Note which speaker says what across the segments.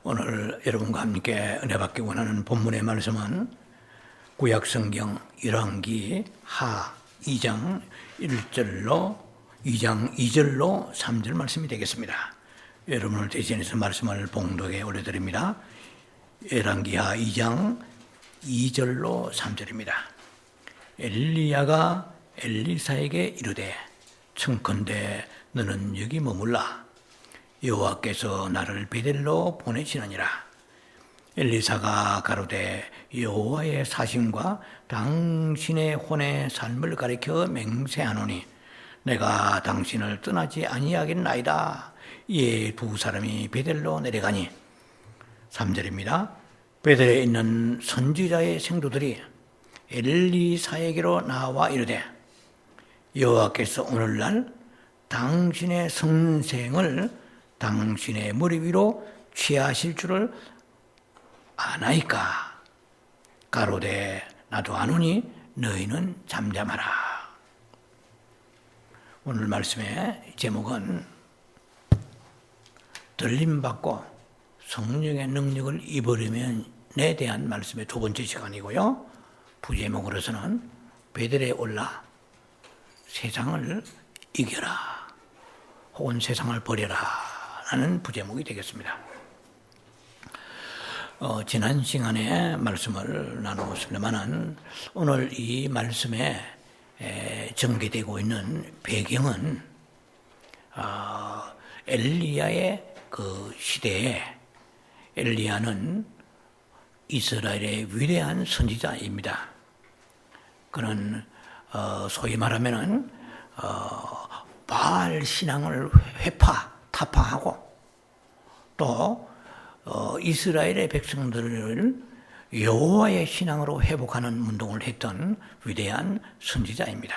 Speaker 1: 오늘 여러분과 함께 은혜 받기 원하는 본문의 말씀은 구약성경 열왕기 하 2장 1절로 2장 2절로 3절 말씀이 되겠습니다. 여러분을 대신해서 말씀을 봉독에 올려드립니다. 열왕기 하 2장 2절로 3절입니다. 엘리야가 엘리사에게 이르되 청컨대 너는 여기 머물라. 여호와께서 나를 베델로 보내시느니라. 엘리사가 가로되 여호와의 사심과 당신의 혼의 삶을 가리켜 맹세하노니 내가 당신을 떠나지 아니하겠나이다. 이에 두 사람이 베델로 내려가니 3절입니다. 베델에 있는 선지자의 생도들이 엘리사에게로 나와 이르되 여호와께서 오늘날 당신의 선생을 당신의 머리 위로 취하실 줄을 아나이까. 가로되 나도 아노니 너희는 잠잠하라. 오늘 말씀의 제목은 들림받고 성령의 능력을 입으려면에 대한 말씀의 두 번째 시간이고요. 부제목으로서는 베델에 올라 세상을 이겨라 혹은 세상을 버려라 라는 부제목이 되겠습니다. 지난 시간에 말씀을 나누었습니다만 오늘 이 말씀에 전개되고 있는 배경은 엘리야의 그 시대에 엘리야는 이스라엘의 위대한 선지자입니다. 그는 소위 말하면은 바알 신앙을 타파하고 또 이스라엘의 백성들을 여호와의 신앙으로 회복하는 운동을 했던 위대한 선지자입니다.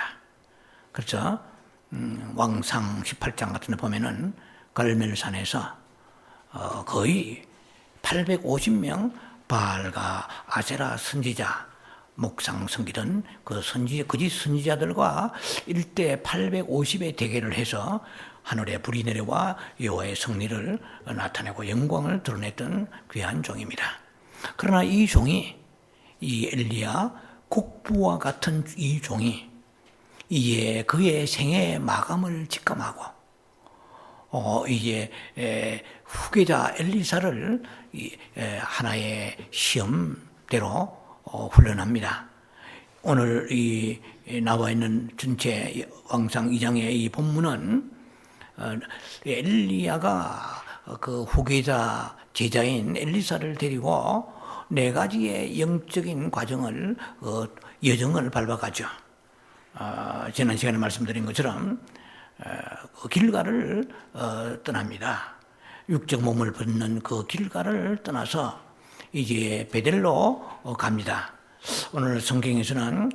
Speaker 1: 그래서 왕상 18장 같은 데 보면은 갈멜산에서 거의 850명 바알과 아세라 선지자 목상 섬기던 거짓 선지자들과 1대 850의 대결을 해서 하늘에 불이 내려와 여호와의 승리를 나타내고 영광을 드러냈던 귀한 종입니다. 그러나 이 종이, 이 엘리야 국부와 같은 이 종이 이제 그의 생애의 마감을 직감하고 이제 후계자 엘리사를 하나의 시험대로 훈련합니다. 오늘 이 나와 있는 전체 왕상 2장의 이 본문은 엘리야가 그 후계자 제자인 엘리사를 데리고 네 가지의 영적인 과정을 여정을 밟아가죠. 지난 시간에 말씀드린 것처럼 길가를 떠납니다. 육적 몸을 벗는 그 길가를 떠나서 이제 베델로 갑니다. 오늘 성경에서는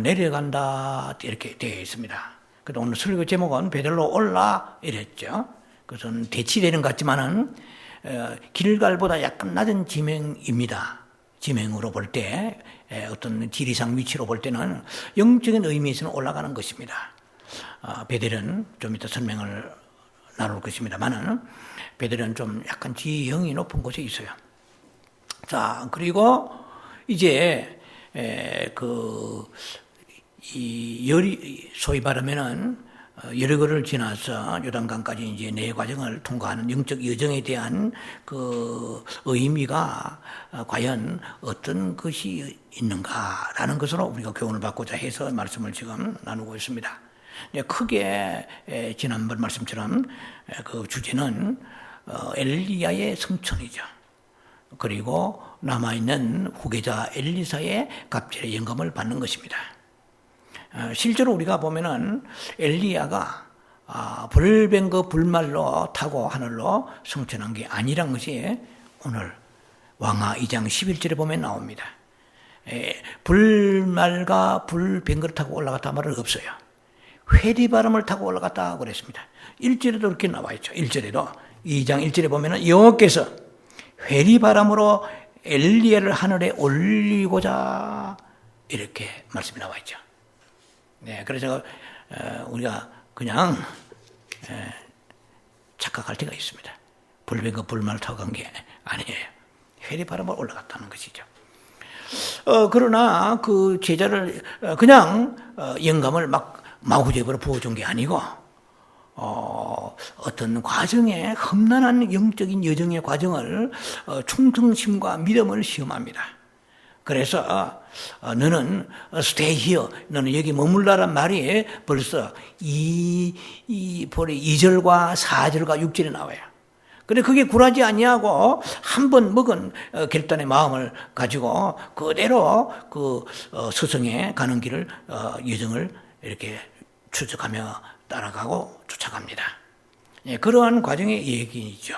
Speaker 1: 내려간다 이렇게 되어 있습니다. 그래서 오늘 설교 제목은 베델로 올라 이랬죠. 그것은 대치되는 것 같지만은 길갈보다 약간 낮은 지명입니다. 지명으로 볼 때 어떤 지리상 위치로 볼 때는 영적인 의미에서는 올라가는 것입니다. 베델은 좀 이따 설명을 나눌 것입니다만은 베델은 좀 약간 지형이 높은 곳에 있어요. 자, 그리고 이제 소위 말하면은 여리고를 지나서 요단강까지 이제 네 과정을 통과하는 영적 여정에 대한 그 의미가 과연 어떤 것이 있는가라는 것으로 우리가 교훈을 받고자 해서 말씀을 지금 나누고 있습니다. 크게 지난번 말씀처럼 그 주제는 엘리야의 성천이죠. 그리고 남아있는 후계자 엘리사의 갑절의 영감을 받는 것입니다. 실제로 우리가 보면은 엘리야가 불뱀거 불말로 타고 하늘로 승천한 게 아니란 것이 오늘 왕하 2장 11절에 보면 나옵니다. 불말과 불뱀거를 타고 올라갔다 말은 없어요. 회리바람을 타고 올라갔다 그랬습니다. 1절에도 그렇게 나와 있죠. 1절에도 2장 1절에 보면은 여호와께서 회리바람으로 엘리야를 하늘에 올리고자 이렇게 말씀이 나와 있죠. 네, 그래서 우리가 그냥 착각할 때가 있습니다. 불뱀거 불말 타고 간 게 아니에요. 회리바람을 올라갔다는 것이죠. 그러나 그 제자를 그냥 영감을 막 마구잡이로 부어준 게 아니고 어떤 과정에 험난한 영적인 여정의 과정을 충성심과 믿음을 시험합니다. 그래서 너는 stay here, 너는 여기 머물라란 말이 벌써 2절과 4절과 6절에 나와요. 근데 그게 굴하지 아니하고 한 번 먹은 결단의 마음을 가지고 그대로 그 스승에 가는 길을 여정을 이렇게 추적하며 따라가고 쫓아갑니다. 예, 그러한 과정의 얘기이죠.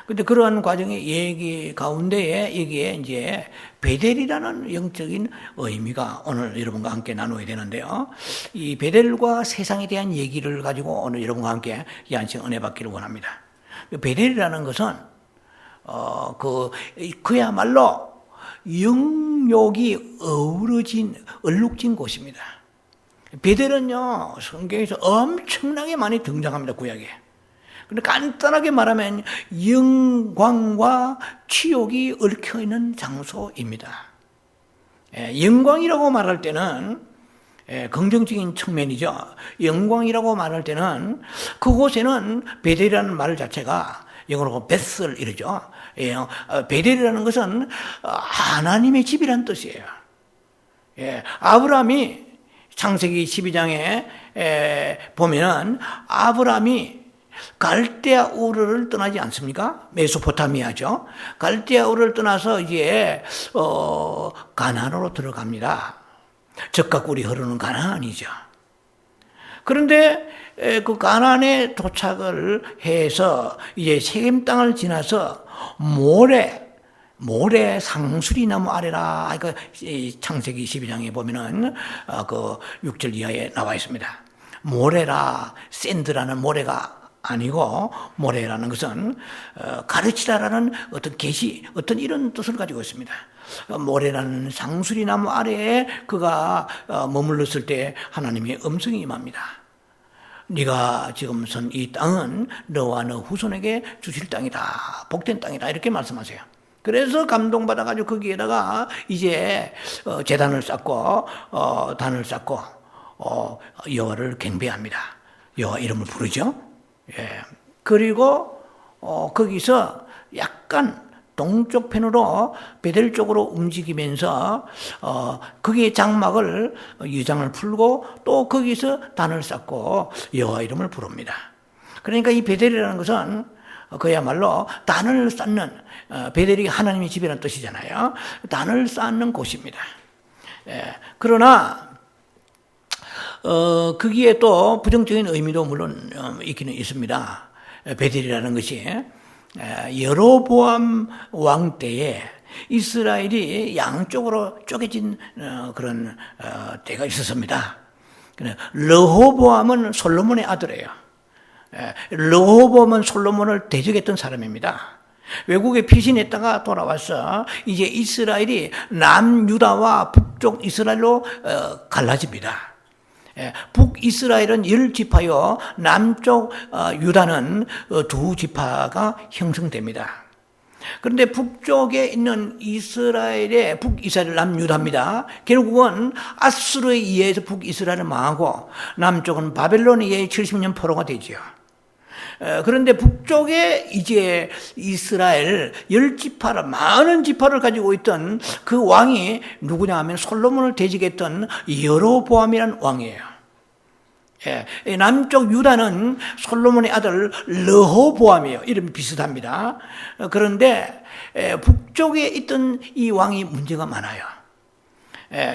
Speaker 1: 근데 그러한 과정의 얘기 가운데에 여기에 이제 베델이라는 영적인 의미가 오늘 여러분과 함께 나누어야 되는데요. 이 베델과 세상에 대한 얘기를 가지고 오늘 여러분과 함께 이 한식 은혜 받기를 원합니다. 베델이라는 것은 그야말로 영욕이 얼룩진 곳입니다. 베델은요 성경에서 엄청나게 많이 등장합니다. 구약에. 근데 간단하게 말하면 영광과 치욕이 얽혀 있는 장소입니다. 영광이라고 말할 때는 긍정적인 측면이죠. 영광이라고 말할 때는 그곳에는 베델이라는 말 자체가 영어로 베슬 이러죠. 베델이라는 것은 하나님의 집이란 뜻이에요. 아브라함이 창세기 12장에 보면은 아브라함이 갈대아 우르를 떠나지 않습니까? 메소포타미아죠. 갈대아 우르를 떠나서 이제 가나안으로 들어갑니다. 젖과 꿀이 흐르는 가나안이죠. 그런데 그 가나안에 도착을 해서 이제 세겜 땅을 지나서 모래 상수리 나무 아래라. 그러니까 창세기 12장에 보면은 그 6절 이하에 나와 있습니다. 모래라, 샌드라는 모래가 아니고 모래라는 것은 가르치라라는 어떤 계시, 어떤 이런 뜻을 가지고 있습니다. 모래라는 상수리 나무 아래에 그가 머물렀을 때 하나님의 음성이 임합니다. 네가 지금 선 이 땅은 너와 너 후손에게 주실 땅이다. 복된 땅이다. 이렇게 말씀하세요. 그래서 감동받아가지고 거기에다가 이제 제단을 쌓고 단을 쌓고 여호와를 경배합니다. 여호와 이름을 부르죠. 예. 그리고 거기서 약간 동쪽 편으로 베델 쪽으로 움직이면서 거기에 장막을 유장을 풀고 또 거기서 단을 쌓고 여호와 이름을 부릅니다. 그러니까 이 베델이라는 것은 그야말로 단을 쌓는 베델이 하나님의 집이라는 뜻이잖아요. 단을 쌓는 곳입니다. 그러나 거기에 또 부정적인 의미도 물론 있기는 있습니다. 베델이라는 것이 여로보암 왕 때에 이스라엘이 양쪽으로 쪼개진 그런 때가 있었습니다. 르호보암은 솔로몬의 아들이에요. 르호보암은 솔로몬을 대적했던 사람입니다. 외국에 피신했다가 돌아와서 이제 이스라엘이 남유다와 북쪽 이스라엘로 갈라집니다. 북이스라엘은 10지파요 남쪽 유다는 2지파가 형성됩니다. 그런데 북쪽에 있는 이스라엘의 북이스라엘 남유다입니다. 결국은 아수르에 의해서 북이스라엘을 망하고 남쪽은 바벨론에 의해 70년 포로가 되죠. 그런데 북쪽에 이제 이스라엘 10지파를 많은 지파를 가지고 있던 그 왕이 누구냐 하면 솔로몬을 대적했던 여로보암이라는 왕이에요. 남쪽 유다는 솔로몬의 아들 르호보암이에요. 이름이 비슷합니다. 그런데 북쪽에 있던 이 왕이 문제가 많아요.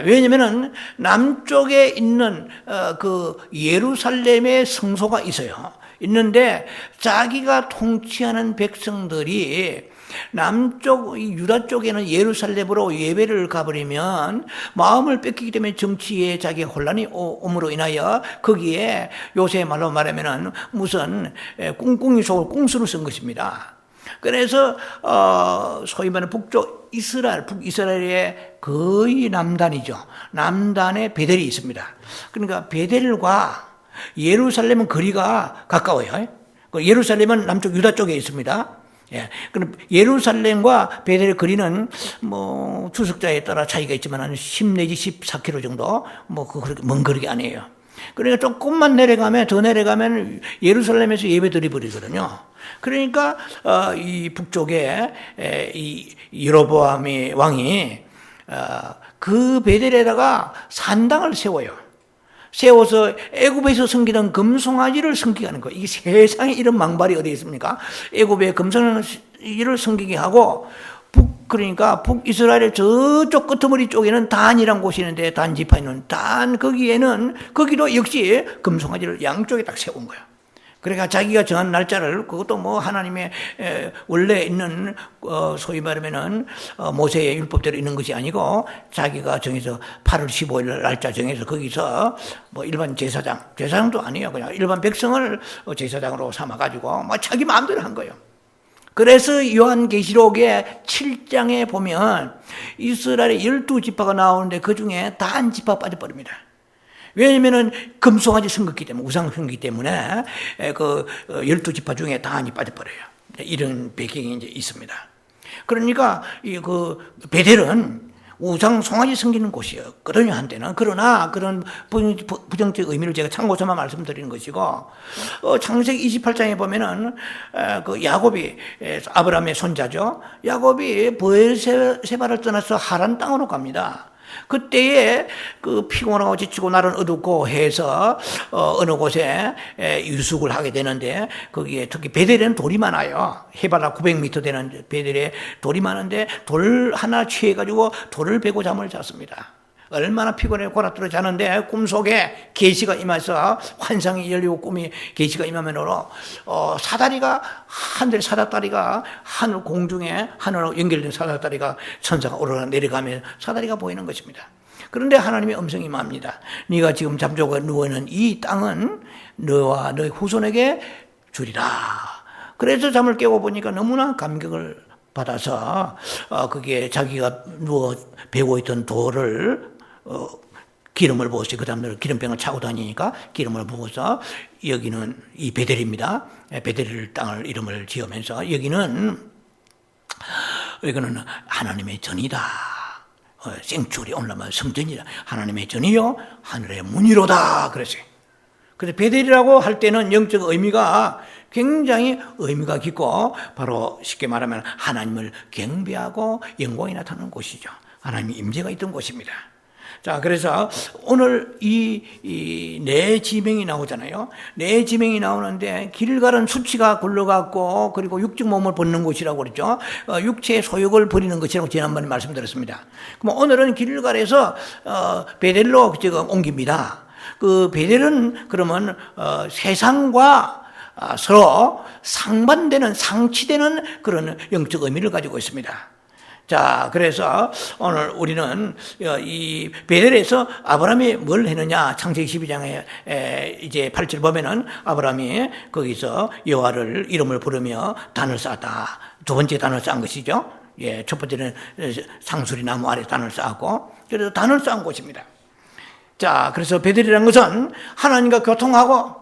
Speaker 1: 왜냐면은 남쪽에 있는 그 예루살렘의 성소가 있어요. 있는데 자기가 통치하는 백성들이 남쪽 유다 쪽에는 예루살렘으로 예배를 가버리면 마음을 뺏기기 때문에 정치에 자기의 혼란이 옴으로 인하여 거기에 요새 말로 말하면은 무슨 꿍꿍이 속을 꿍수를 쓴 것입니다. 그래서 소위 말하는 북쪽 이스라엘, 북이스라엘의 거의 남단이죠. 남단에 베델이 있습니다. 그러니까 베델과 예루살렘은 거리가 가까워요. 예루살렘은 남쪽 유다 쪽에 있습니다. 예. 그럼 예루살렘과 베델의 거리는 뭐 주석자에 따라 차이가 있지만 한 10 내지 14km 정도 뭐 그렇게 먼 거리가 아니에요. 그러니까 조금만 더 내려가면 예루살렘에서 예배 드려버리거든요. 그러니까 이 북쪽에 이 여로보암이 왕이 그 베델에다가 산당을 세워서 애굽에서 섬기던 금송아지를 섬기게 하는 거예요. 이게 세상에 이런 망발이 어디 있습니까? 애굽의 금송아지를 섬기게 하고 그러니까 북이스라엘의 저쪽 끄트머리 쪽에는 단이라는 곳이 있는데 단 지파 있는 거기도 역시 금송아지를 양쪽에 딱 세운 거예요. 그러니까 자기가 정한 날짜를, 그것도 뭐 하나님의 원래 있는 소위 말하면은 모세의 율법대로 있는 것이 아니고 자기가 정해서 8월 15일 날짜 정해서 거기서 뭐 일반 제사장도 아니에요. 그냥 일반 백성을 제사장으로 삼아가지고 뭐 자기 마음대로 한 거예요. 그래서 요한계시록의 7장에 보면 이스라엘의 12지파가 나오는데 그 중에 단 지파가 빠져버립니다. 왜냐면은 금송아지 섬겼기 때문에, 우상 섬기기 때문에 그 12지파 중에 단이 빠져버려요. 이런 배경이 이제 있습니다. 그러니까 그 베델은 우상 송아지 섬기는 곳이었거든요, 한때는. 그러나 그런 부정적 의미를 제가 참고서만 말씀드리는 것이고, 창세기 28장에 보면은 그 야곱이 아브라함의 손자죠. 야곱이 브에르세바를 떠나서 하란 땅으로 갑니다. 그때에 그 피곤하고 지치고 날은 어둡고 해서 어느 곳에 유숙을 하게 되는데, 거기에 특히 베델에는 돌이 많아요. 해발 900m 되는 베델에 돌이 많은데 돌 하나 취해가지고 돌을 베고 잠을 잤습니다. 얼마나 피곤해 골아떨어 자는데 꿈속에 계시가 임해서 환상이 열리고 꿈이 계시가 임하면으로 사다다리가 하늘 공중에 하늘하고 연결된 사다다리가 천사가 오르락 내려가며 사다리가 보이는 것입니다. 그런데 하나님의 음성이 임합니다. 네가 지금 잠자고 누워있는 이 땅은 너와 너의 후손에게 주리라. 그래서 잠을 깨고 보니까 너무나 감격을 받아서 그게 자기가 누워 베고 있던 돌을 기름을 부었어요. 그 다음날 기름병을 차고 다니니까 기름을 부어서 여기는 이 베델입니다. 베델 땅을 이름을 지으면서 여기는 하나님의 전이다. 생추리 오늘날 성전이다. 하나님의 전이요 하늘의 문이로다 그랬어요. 그래서 베델이라고 할 때는 영적 의미가 굉장히 의미가 깊고 바로 쉽게 말하면 하나님을 경배하고 영광이 나타나는 곳이죠. 하나님의 임재가 있던 곳입니다. 자, 그래서 오늘 이 네 지명이 나오잖아요. 네 지명이 나오는데 길갈은 수치가 굴러갔고 그리고 육적 몸을 벗는 곳이라고 그랬죠. 육체의 소욕을 버리는 것이라고 지난번에 말씀드렸습니다. 그럼 오늘은 길갈에서 베델로 지금 옮깁니다. 그 베델은 그러면 세상과 서로 상반되는 상치되는 그런 영적 의미를 가지고 있습니다. 자, 그래서 오늘 우리는 이 베델에서 아브라함이 뭘 했느냐? 창세기 12장에 이제 8절 보면은 아브라함이 거기서 여호와를 이름을 부르며 단을 쌓았다. 두 번째 단을 쌓은 것이죠. 예, 첫 번째는 상수리 나무 아래 단을 쌓았고, 그래서 단을 쌓은 곳입니다. 자, 그래서 베델이라는 것은 하나님과 교통하고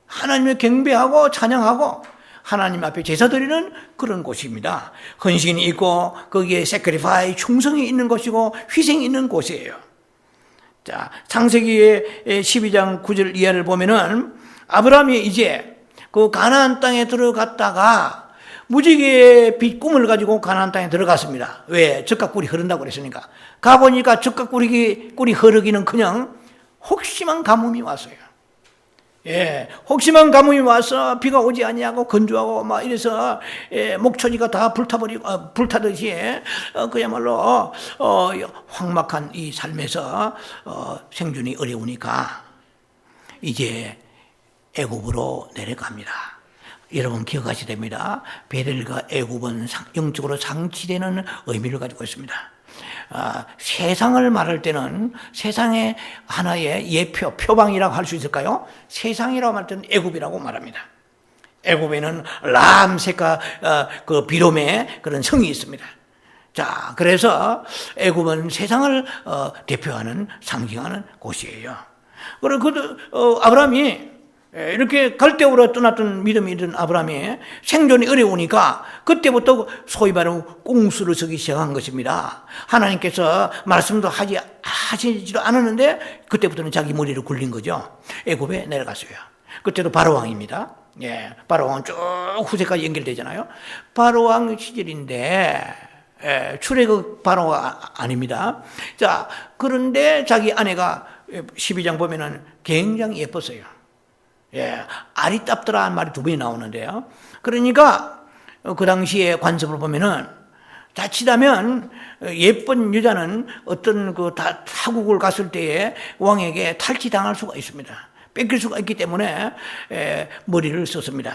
Speaker 1: 하나님을 경배하고 찬양하고 하나님 앞에 제사 드리는 그런 곳입니다. 헌신이 있고 거기에 세크리파이 충성이 있는 곳이고 희생이 있는 곳이에요. 자, 창세기 12장 9절 이하를 보면은 아브라함이 이제 그 가나안 땅에 들어갔다가 무지개의 빛 꿈을 가지고 가나안 땅에 들어갔습니다. 왜? 젖과 꿀이 흐른다고 그랬으니까. 가보니까 젖과 꿀이 흐르기는 그냥 혹심한 가뭄이 왔어요. 예, 혹심한 가뭄이 와서 비가 오지 아니하고 건조하고 막 이래서 목초지가 다 불타듯이 그야말로 황막한 이 삶에서 생존이 어려우니까 이제 애굽으로 내려갑니다. 여러분 기억하셔야 됩니다. 베델과 애굽은 영적으로 상치되는 의미를 가지고 있습니다. 세상을 말할 때는 세상의 하나의 예표, 표방이라고 할 수 있을까요? 세상이라고 할 때는 애굽이라고 말합니다. 애굽에는 람세카 그 비롬의 그런 성이 있습니다. 자, 그래서 애굽은 세상을 대표하는 상징하는 곳이에요. 그리고 아브라함이 이렇게 갈대우로 떠났던 믿음이 있던 아브라함이 생존이 어려우니까 그때부터 소위 말하는 꽁수를 서기 시작한 것입니다. 하나님께서 말씀도 하시지도 않았는데 그때부터는 자기 머리를 굴린 거죠. 애굽에 내려갔어요. 그때도 바로왕입니다. 예, 바로왕은 쭉 후세까지 연결되잖아요. 바로왕 시절인데 출애굽 바로가 아닙니다. 자, 그런데 자기 아내가 12장 보면은 굉장히 예뻤어요. 예, 아리따프다라는 말이 2번이 나오는데요. 그러니까 그 당시에 관습을 보면은 자칫하면 예쁜 여자는 어떤 그 타국을 갔을 때에 왕에게 탈취당할 수가 있습니다. 뺏길 수가 있기 때문에 머리를 썼습니다.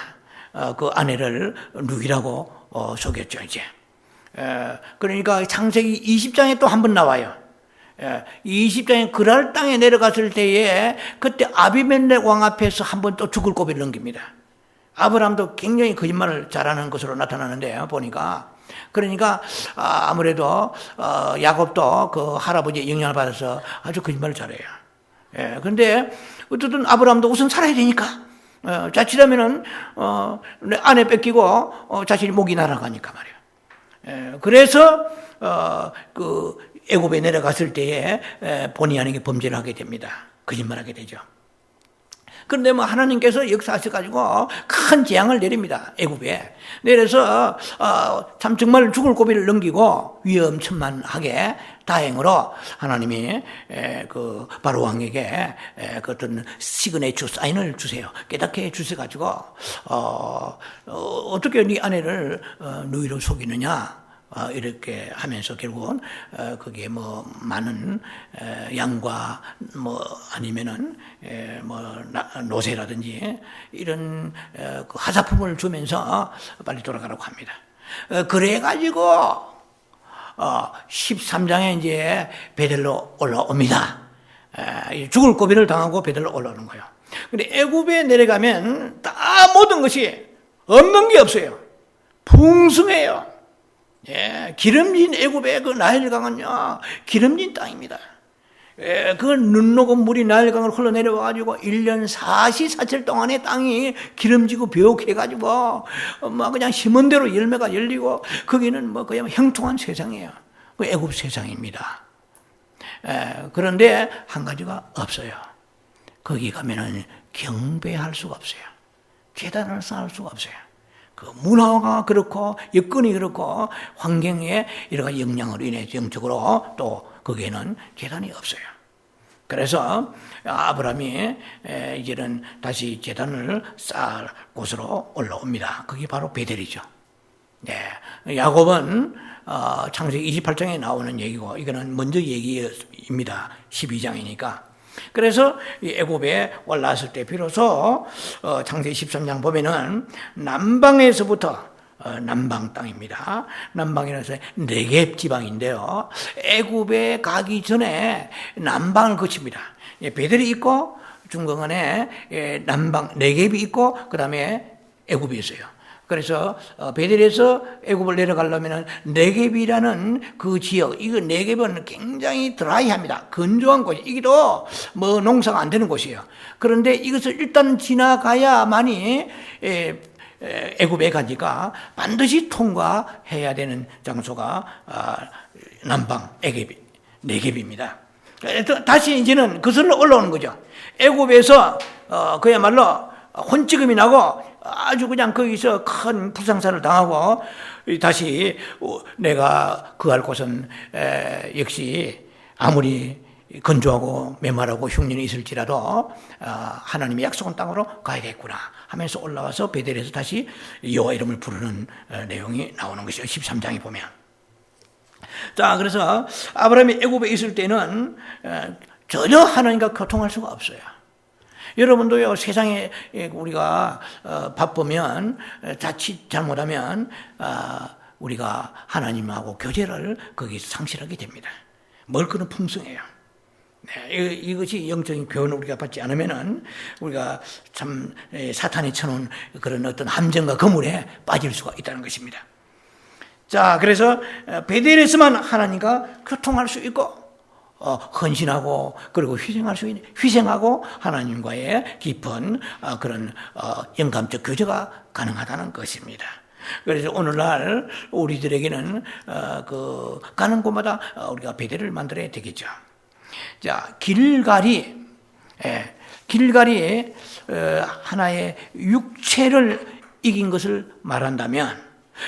Speaker 1: 그 아내를 누이라고 속였죠, 이제. 그러니까 창세기 20장에 또 한 번 나와요. 20장에 그랄 땅에 내려갔을 때에 그때 아비멜렉 왕 앞에서 한 번 또 죽을 고비를 넘깁니다. 아브라함도 굉장히 거짓말을 잘하는 것으로 나타나는데 보니까 그러니까 아무래도 야곱도 그 할아버지의 영향을 받아서 아주 거짓말을 잘해요. 그런데 어쨌든 아브라함도 우선 살아야 되니까 자칫하면은 내 아내 뺏기고 자신이 목이 날아가니까 말이에요. 그래서 그 애굽에 내려갔을 때에 본의 아니게 범죄를 하게 됩니다. 거짓말하게 되죠. 그런데 뭐 하나님께서 역사하셔가지고 큰 재앙을 내립니다. 애굽에 내려서 참 정말 죽을 고비를 넘기고 위험천만하게 다행으로 하나님이 그 바로 왕에게 그 어떤 시그네처 사인을 주세요. 깨닫게 해주셔가지고 어떻게 네 아내를 누이로 속이느냐? 이렇게 하면서 결국은 거기에 뭐 많은 양과 뭐 아니면은 뭐 노새라든지 이런 그 하사품을 주면서 빨리 돌아가라고 합니다. 그래 가지고 13장에 이제 베델로 올라옵니다. 죽을 고비를 당하고 베델로 올라오는 거예요. 근데 애굽에 내려가면 다 모든 것이 없는 게 없어요. 풍성해요. 예, 기름진 애굽의 그 나일강은요, 기름진 땅입니다. 예, 그 눈 녹은 물이 나일강을 흘러내려와가지고 1년 44철 동안의 땅이 기름지고 벼옥해가지고 막 그냥 심은 대로 열매가 열리고 거기는 뭐 그냥 형통한 세상이에요. 그 애굽 세상입니다. 그런데 한 가지가 없어요. 거기 가면은 경배할 수가 없어요. 제단을 쌓을 수가 없어요. 그 문화가 그렇고 여건이 그렇고 환경에 여러 가지 영향으로 인해 영적으로 또 거기에는 제단이 없어요. 그래서 아브라함이 이제는 다시 제단을 쌓을 곳으로 올라옵니다. 그게 바로 베델이죠. 네, 야곱은 창세기 28장에 나오는 얘기고 이거는 먼저 얘기입니다. 12장이니까. 그래서 애굽에 올라왔을 때 비로소 창세기 13장 보면은 남방에서부터 남방 땅입니다. 남방이라서 네겝 지방인데요. 애굽에 가기 전에 남방을 거칩니다. 베델이 있고 중간에 남방 네겝이 있고 그다음에 애굽이 있어요. 그래서 베델에서 애굽을 내려가려면 네겝이라는 그 지역, 이거 네겝은 굉장히 드라이합니다. 건조한 곳이 이기도 뭐 농사가 안 되는 곳이에요. 그런데 이것을 일단 지나가야만이 애굽에 가니까 반드시 통과해야 되는 장소가 남방 네겝입니다. 다시 이제는 그슬로 올라오는 거죠. 애굽에서 그야말로 혼찌금이 나고 아주 그냥 거기서 큰 불상사를 당하고 다시 내가 거할 곳은 역시 아무리 건조하고 메마르고 흉년이 있을지라도 하나님의 약속한 땅으로 가야겠구나 하면서 올라와서 베델에서 다시 여호와 이름을 부르는 내용이 나오는 것이죠. 13장에 보면. 자, 그래서 아브라함이 애굽에 있을 때는 전혀 하나님과 교통할 수가 없어요. 여러분도요, 세상에 우리가 바쁘면 자칫 잘못하면 우리가 하나님하고 교제를 거기서 상실하게 됩니다. 먹을 거는 풍성해요. 네, 이것이 영적인 교훈을 우리가 받지 않으면은 우리가 참 사탄이 쳐놓은 그런 어떤 함정과 거물에 빠질 수가 있다는 것입니다. 자, 그래서 베델에서만 하나님과 교통할 수 있고 헌신하고 그리고 희생하고 하나님과의 깊은 그런 영감적 교제가 가능하다는 것입니다. 그래서 오늘날 우리들에게는 가는 곳마다 우리가 베델을 만들어야 되겠죠. 자, 길갈이 하나의 육체를 이긴 것을 말한다면,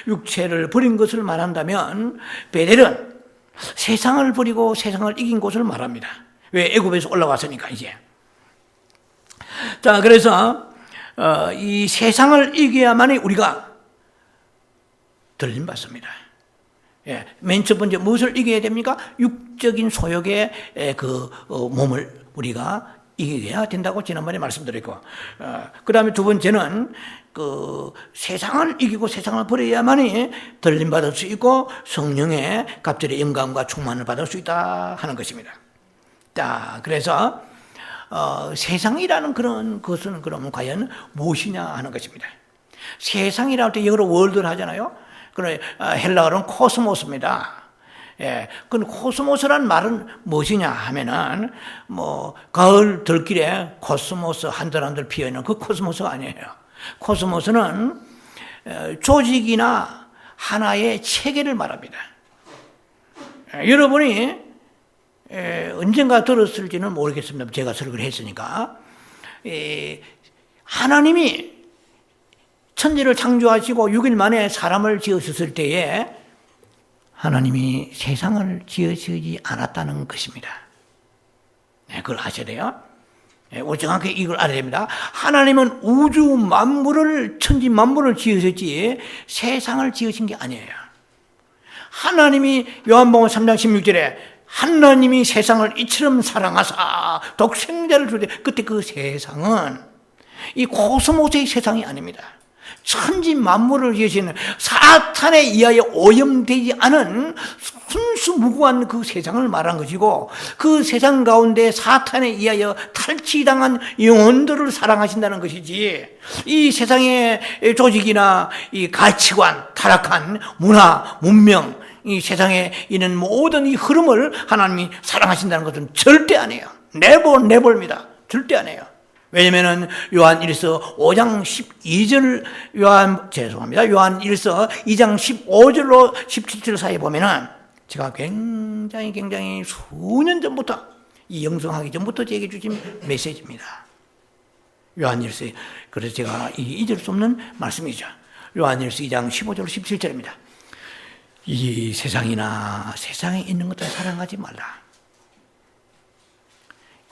Speaker 1: 육체를 버린 것을 말한다면, 베델은 세상을 버리고 세상을 이긴 곳을 말합니다. 왜? 애굽에서 올라왔으니까 이제. 자, 그래서 이 세상을 이겨야만이 우리가 들림받습니다. 맨 첫 번째 무엇을 이겨야 됩니까? 육적인 소욕의 몸을 우리가 이겨야 된다고 지난번에 말씀드렸고, 그 다음에 두 번째는 세상을 이기고 세상을 버려야만이 들림받을 수 있고 성령의 갑절의 영감과 충만을 받을 수 있다 하는 것입니다. 자, 그래서 세상이라는 그런 것은 그러면 과연 무엇이냐 하는 것입니다. 세상이라고 할 때 영어로 월드를 하잖아요. 그래, 헬라어는 코스모스입니다. 그 코스모스란 말은 무엇이냐 하면은 가을 들길에 코스모스 한들한들 피어있는 그 코스모스가 아니에요. 코스모스는 조직이나 하나의 체계를 말합니다. 여러분이 언젠가 들었을지는 모르겠습니다. 제가 설교를 했으니까. 하나님이 천지를 창조하시고 6일 만에 사람을 지으셨을 때에 하나님이 세상을 지으시지 않았다는 것입니다. 그걸 아셔야 돼요. 우리 정확히 이걸 알아야 됩니다. 하나님은 우주 만물을, 천지 만물을 지으셨지 세상을 지으신 게 아니에요. 하나님이 요한복음 3장 16절에 하나님이 세상을 이처럼 사랑하사 독생자를 주되, 그때 그 세상은 이 코스모스의 세상이 아닙니다. 천지 만물을 지으시는 사탄에 의하여 오염되지 않은 순수무구한 그 세상을 말한 것이고, 그 세상 가운데 사탄에 의하여 탈취당한 영혼들을 사랑하신다는 것이지, 이 세상의 조직이나 이 가치관, 타락한 문화, 문명, 이 세상에 있는 모든 이 흐름을 하나님이 사랑하신다는 것은 절대 아니에요. never입니다. 절대 아니에요. 왜냐면은 요한1서 5장 12절 요한 1서 2장 15절로 17절 사이에 보면은 제가 굉장히 수년 전부터, 이 영성하기 전부터 제게 주신 메시지입니다. 요한1서, 그래서 제가 잊을 수 없는 말씀이죠. 요한1서 2장 15절 17절입니다. 이 세상이나 세상에 있는 것들 사랑하지 말라.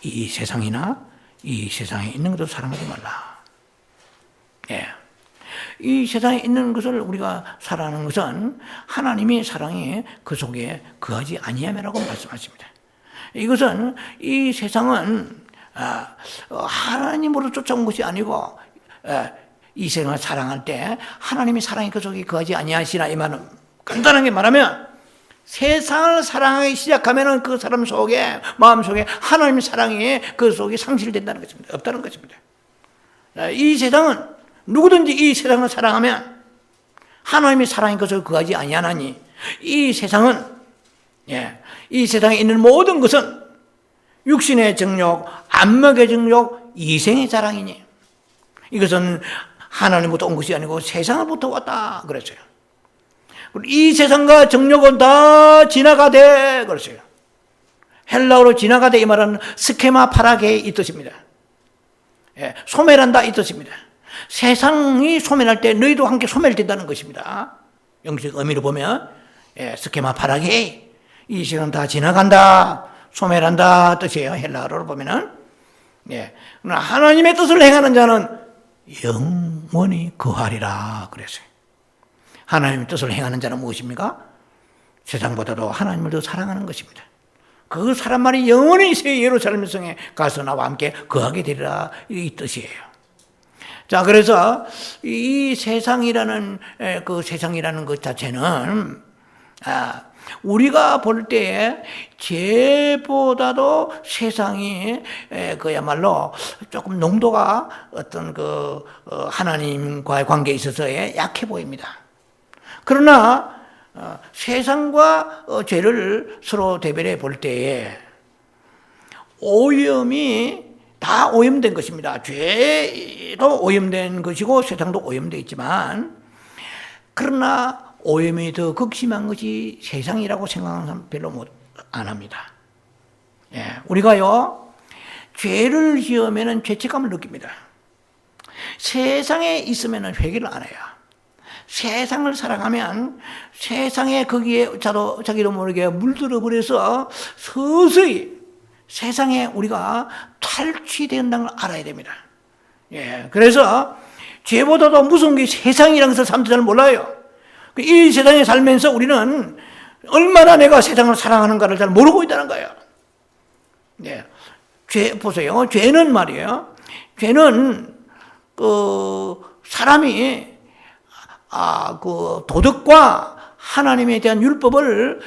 Speaker 1: 이 세상이나 이 세상에 있는 것을 사랑하지 말라. 이 세상에 있는 것을 우리가 사랑하는 것은 하나님의 사랑이 그 속에 거하지 아니함이라고 말씀하십니다. 이것은, 이 세상은 하나님으로 쫓아온 것이 아니고, 이 세상을 사랑할 때 하나님의 사랑이 그 속에 거하지 아니하시나, 이 말은 간단하게 말하면 세상을 사랑하기 시작하면 그 사람 속에, 마음 속에 하나님의 사랑이 그 속에 상실된다는 것입니다. 없다는 것입니다. 이 세상은, 누구든지 이 세상을 사랑하면 하나님의 사랑이 그 속에 거하지 아니하나니, 이 세상은, 이 세상에 있는 모든 것은 육신의 정욕, 안목의 정욕, 이생의 자랑이니, 이것은 하나님부터 온 것이 아니고 세상으로부터 왔다 그랬어요. 이 세상과 정욕은 다 지나가되 그랬어요. 헬라어로 지나가되, 이 말은 스케마 파라게이 이 뜻입니다. 소멸한다 이 뜻입니다. 세상이 소멸할 때 너희도 함께 소멸된다는 것입니다. 영적 의미로 보면 스케마 파라게이, 이 세상은 다 지나간다, 소멸한다 뜻이에요. 헬라어로 보면은. 그러나 하나님의 뜻을 행하는 자는 영원히 거하리라 그랬어요. 하나님의 뜻을 행하는 자는 무엇입니까? 세상보다도 하나님을 더 사랑하는 것입니다. 그 사람만이 영원히 새 예루살렘 성에 가서 나와 함께 거하게 되리라, 이 뜻이에요. 자, 그래서 이 세상이라는 것 자체는 우리가 볼 때에 죄보다도 세상이 그야말로 조금 농도가 어떤 하나님과의 관계에 있어서의 약해 보입니다. 그러나 세상과 죄를 서로 대별해 볼 때에 오염이 다 오염된 것입니다. 죄도 오염된 것이고 세상도 오염되어 있지만, 그러나 오염이 더 극심한 것이 세상이라고 생각하는 사람 별로 안 합니다. 우리가요, 죄를 지으면 죄책감을 느낍니다. 세상에 있으면 회개를 안 해요. 세상을 살아가면 세상에 거기에 자기도 모르게 물들어 버려서 서서히 세상에 우리가 탈취된다는 걸 알아야 됩니다. 그래서 죄보다도 무서운 게 세상이라는 것을 사람들이 잘 몰라요. 이 세상에 살면서 우리는 얼마나 내가 세상을 사랑하는가를 잘 모르고 있다는 거예요. 죄 보세요. 죄는 말이에요. 죄는 사람이 그 도덕과 하나님에 대한 율법을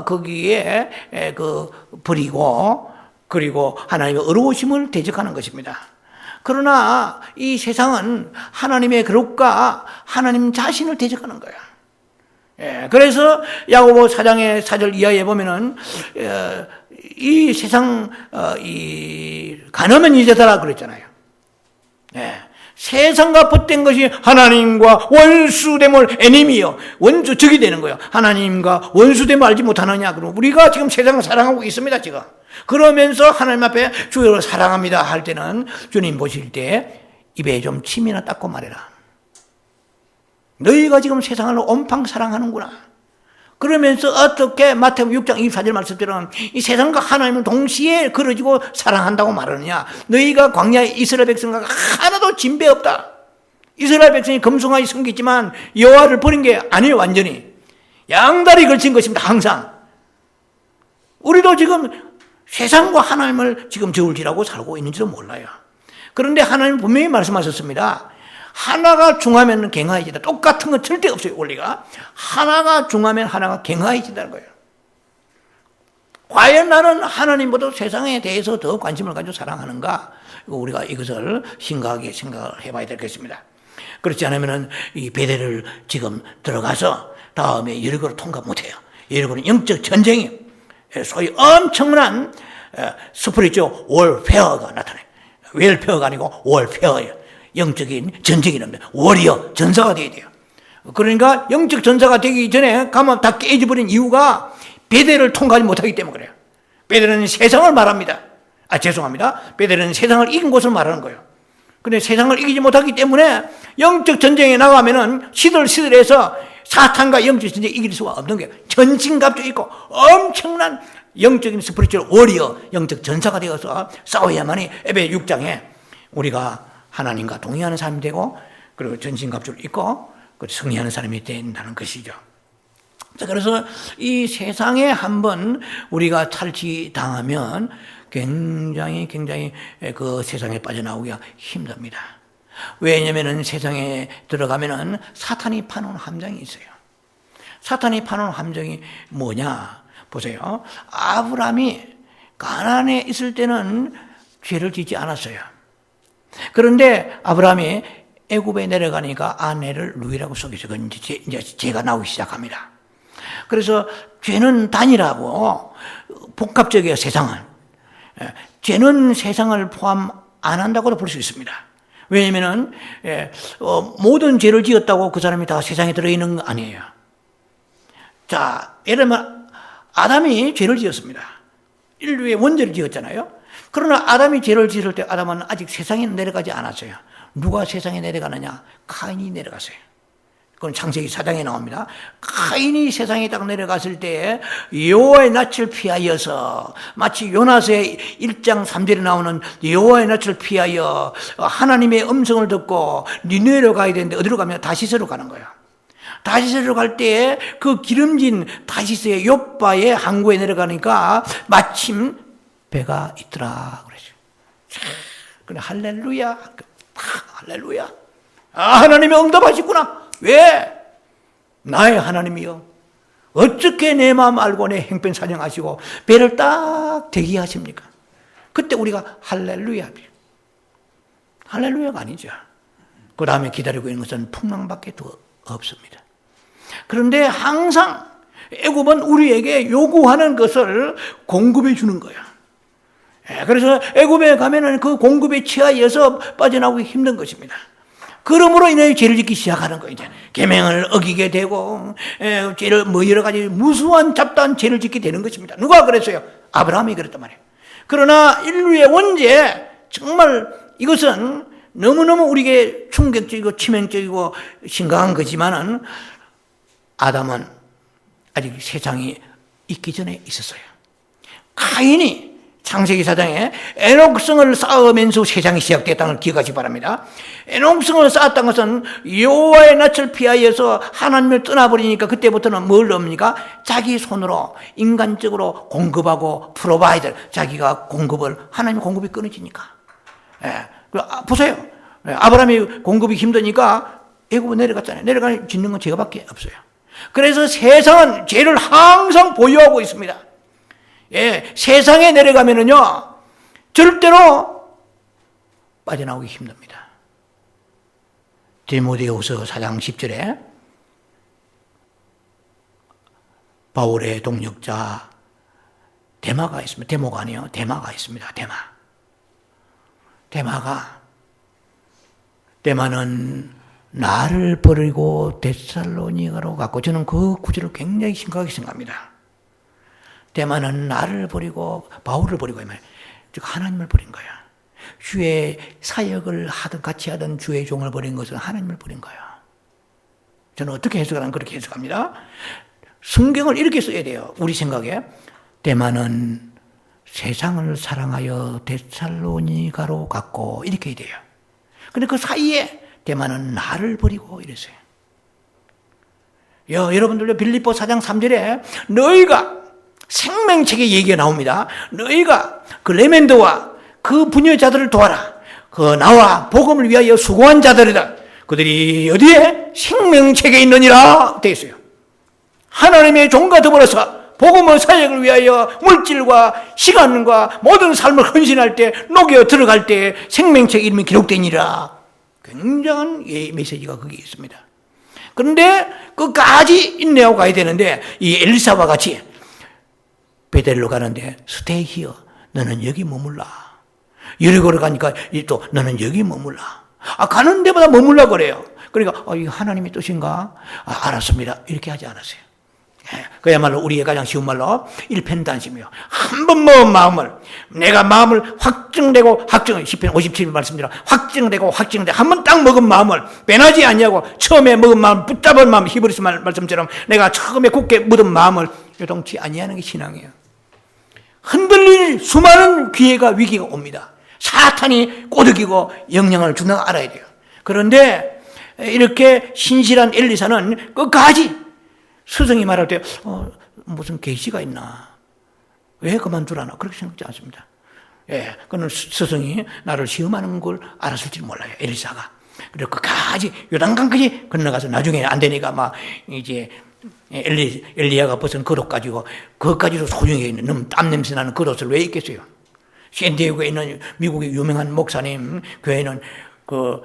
Speaker 1: 거기에 버리고, 그리고 하나님의 의로우심을 대적하는 것입니다. 그러나 이 세상은 하나님의 거룩과 하나님 자신을 대적하는 거예요. 그래서 야고보 4장의 4절 이하에 보면은 이 세상 간음은 이제더라 그랬잖아요. 세상과 벗된 것이 하나님과 원수됨을 에님이요, 원수 적이 되는 거예요. 하나님과 원수됨을 알지 못하느냐. 그럼 우리가 지금 세상을 사랑하고 있습니다, 지금. 그러면서 하나님 앞에 주를 사랑합니다 할 때는 주님 보실 때 입에 좀 침이나 닦고 말해라. 너희가 지금 세상을 온팡 사랑하는구나. 그러면서 어떻게 마태복음 6장 24절 말씀처럼 이 세상과 하나님을 동시에 그려지고 사랑한다고 말하느냐. 너희가 광야의 이스라엘 백성과 하나도 진배 없다. 이스라엘 백성이 검소하게 섬겼지만 여호와를 버린 게 아니에요. 완전히 양다리 걸친 것입니다. 항상 우리도 지금 세상과 하나님을 지금 저울질하고 살고 있는지도 몰라요. 그런데 하나님 분명히 말씀하셨습니다. 하나가 중하면 갱하해진다. 똑같은 건 절대 없어요, 원리가. 하나가 중하면 하나가 갱하해진다는 거예요. 과연 나는 하나님보다 세상에 대해서 더 관심을 가지고 사랑하는가? 우리가 이것을 심각하게 생각을 해봐야 되겠습니다. 그렇지 않으면 이 베델을 지금 들어가서 다음에 여리고를 통과 못해요. 여리고는 영적 전쟁이, 소위 엄청난 스피리추얼 월페어가 나타나요. 웰페어가 아니고 월페어예요. 영적인 전쟁이 납니다. 워리어, 전사가 되어야 돼요. 그러니까 영적 전사가 되기 전에 가면 다 깨져버린 이유가 베델을 통과하지 못하기 때문에 그래요. 베델은 세상을 말합니다. 죄송합니다. 베델은 세상을 이긴 것을 말하는 거예요. 근데 세상을 이기지 못하기 때문에 영적 전쟁에 나가면은 시들시들해서 사탄과 영적 전쟁에 이길 수가 없는 거예요. 전신갑주 있고 엄청난 영적인 스피리추얼 워리어, 영적 전사가 되어서 싸워야만이 에베 6장에 우리가 하나님과 동의하는 사람이 되고, 그리고 전신갑주를 입고 승리하는 사람이 된다는 것이죠. 자, 그래서 이 세상에 한번 우리가 탈취당하면 굉장히 그 세상에 빠져나오기가 힘듭니다. 왜냐면은 세상에 들어가면은 사탄이 파놓은 함정이 있어요. 사탄이 파놓은 함정이 뭐냐? 보세요. 아브라함이 가나안에 있을 때는 죄를 짓지 않았어요. 그런데 아브라함이 애굽에 내려가니까 아내를 루이라고 속여서 이제 죄가 나오기 시작합니다. 그래서 죄는 단일하고 복합적이에요. 세상은. 죄는 세상을 포함 안 한다고도 볼 수 있습니다. 왜냐하면 모든 죄를 지었다고 그 사람이 다 세상에 들어있는 거 아니에요. 자, 예를 들면 아담이 죄를 지었습니다. 인류의 원죄를 지었잖아요. 그러나 아담이 죄를 지을 때 아담은 아직 세상에 내려가지 않았어요. 누가 세상에 내려가느냐? 카인이 내려갔어요. 그건 창세기 4장에 나옵니다. 카인이 세상에 딱 내려갔을 때 여호와의 낯을 피하여서, 마치 요나서의 1장 3절에 나오는 여호와의 낯을 피하여 하나님의 음성을 듣고 니느웨로 가야 되는데 어디로 가면 다시스로 가는 거예요. 다시스로 갈 때 그 기름진 다시스의 욥바의 항구에 내려가니까 마침 배가 있더라 그러죠. 그래, 할렐루야. 할렐루야. 하나님이 응답하시구나. 왜? 나의 하나님이요. 어떻게 내 마음 알고 내 행편 사정하시고 배를 딱 대기하십니까? 그때 우리가 할렐루야. 할렐루야가 아니죠. 그 다음에 기다리고 있는 것은 풍랑밖에 더 없습니다. 그런데 항상 애굽은 우리에게 요구하는 것을 공급해 주는 거야. 그래서 애굽에 가면은 그 공급에 취하여서 빠져나오기 힘든 것입니다. 그러므로 인해 죄를 짓기 시작하는 거예요. 이제 계명을 어기게 되고 죄를 여러 가지 무수한 잡다한 죄를 짓게 되는 것입니다. 누가 그랬어요? 아브라함이 그랬단 말이에요. 그러나 인류의 원죄, 정말 이것은 너무너무 우리에게 충격적이고 치명적이고 심각한 거지만은 아담은 아직 세상이 있기 전에 있었어요. 가인이 창세기 4장에 에녹성을 쌓으면서 세상이 시작됐다는 걸 기억하시기 바랍니다. 에녹성을 쌓았다는 것은 여호와의 낯을 피하여서 하나님을 떠나버리니까 그때부터는 뭘 합니까? 자기 손으로 인간적으로 공급하고 프로바이더, 자기가 공급을, 하나님 공급이 끊어지니까. 보세요. 아브라함이 공급이 힘드니까 애굽으로 내려갔잖아요. 내려가 짓는 건 제가밖에 없어요. 그래서 세상은 죄를 항상 보유하고 있습니다. 세상에 내려가면은요, 절대로 빠져나오기 힘듭니다. 디모데후서 4장 10절에 바울의 동역자 데마가 있습니다. 데모가 아니에요. 데마가 있습니다. 데마는 나를 버리고 데살로니가로 갔고, 저는 그 구절을 굉장히 심각하게 생각합니다. 데마는 나를 버리고 바울을 버리고, 즉 하나님을 버린 거야. 주의 사역을 같이 하던 주의 종을 버린 것은 하나님을 버린 거야. 저는 어떻게 해석하면 그렇게 해석합니다. 성경을 이렇게 써야 돼요. 우리 생각에 데마는 세상을 사랑하여 데살로니가로 갔고, 이렇게 해야 돼요. 근데 그 사이에 데마는 나를 버리고 이랬어요. 여러분들도 빌립보 4장 3절에 너희가 생명책의 얘기가 나옵니다. 너희가 그 레멘드와 그 부녀자들을 도와라. 그 나와 복음을 위하여 수고한 자들이다. 그들이 어디에? 생명책에 있느니라 되어 있어요. 하나님의 종과 더불어서 복음의 사역을 위하여 물질과 시간과 모든 삶을 헌신할 때, 녹여 들어갈 때 생명책 이름이 기록되니라. 굉장한 메시지가 거기에 있습니다. 그런데 끝까지 인내하고 가야 되는데, 이 엘리사와 같이 베델로 가는데 스테이 히어, 너는 여기 머물라. 여리고로 가니까 또 너는 여기 머물라. 가는 데마다 머물라 그래요. 그러니까 이거 하나님의 뜻인가? 알았습니다. 이렇게 하지 않았어요. 그야말로 우리의 가장 쉬운 말로 일편단심이요. 한 번 먹은 마음을, 내가 마음을 확증되고 시편 57편 말씀대로 확증되고 한 번 딱 먹은 마음을 빼나지 않냐고, 처음에 먹은 마음, 붙잡은 마음, 히브리서 말씀처럼 내가 처음에 굳게 묻은 마음을 요동치 아니하는 게 신앙이에요. 흔들릴 수많은 기회가, 위기가 옵니다. 사탄이 꼬드기고 영향을 주는 걸 알아야 돼요. 그런데 이렇게 신실한 엘리사는 끝까지 스승이 말할 때 무슨 계시가 있나, 왜 그만두라나, 그렇게 생각하지 않습니다. 그는 스승이 나를 시험하는 걸 알았을지 몰라요, 엘리사가. 그리고 끝까지 요단강까지 건너가서 나중에 안 되니까 막 이제 엘리야가 벗은 겉옷 가지고, 그것까지도 소중하게 있는, 너무 땀 냄새 나는 겉옷을 왜 입겠어요? 샌디에고에 있는 미국의 유명한 목사님 교회는 그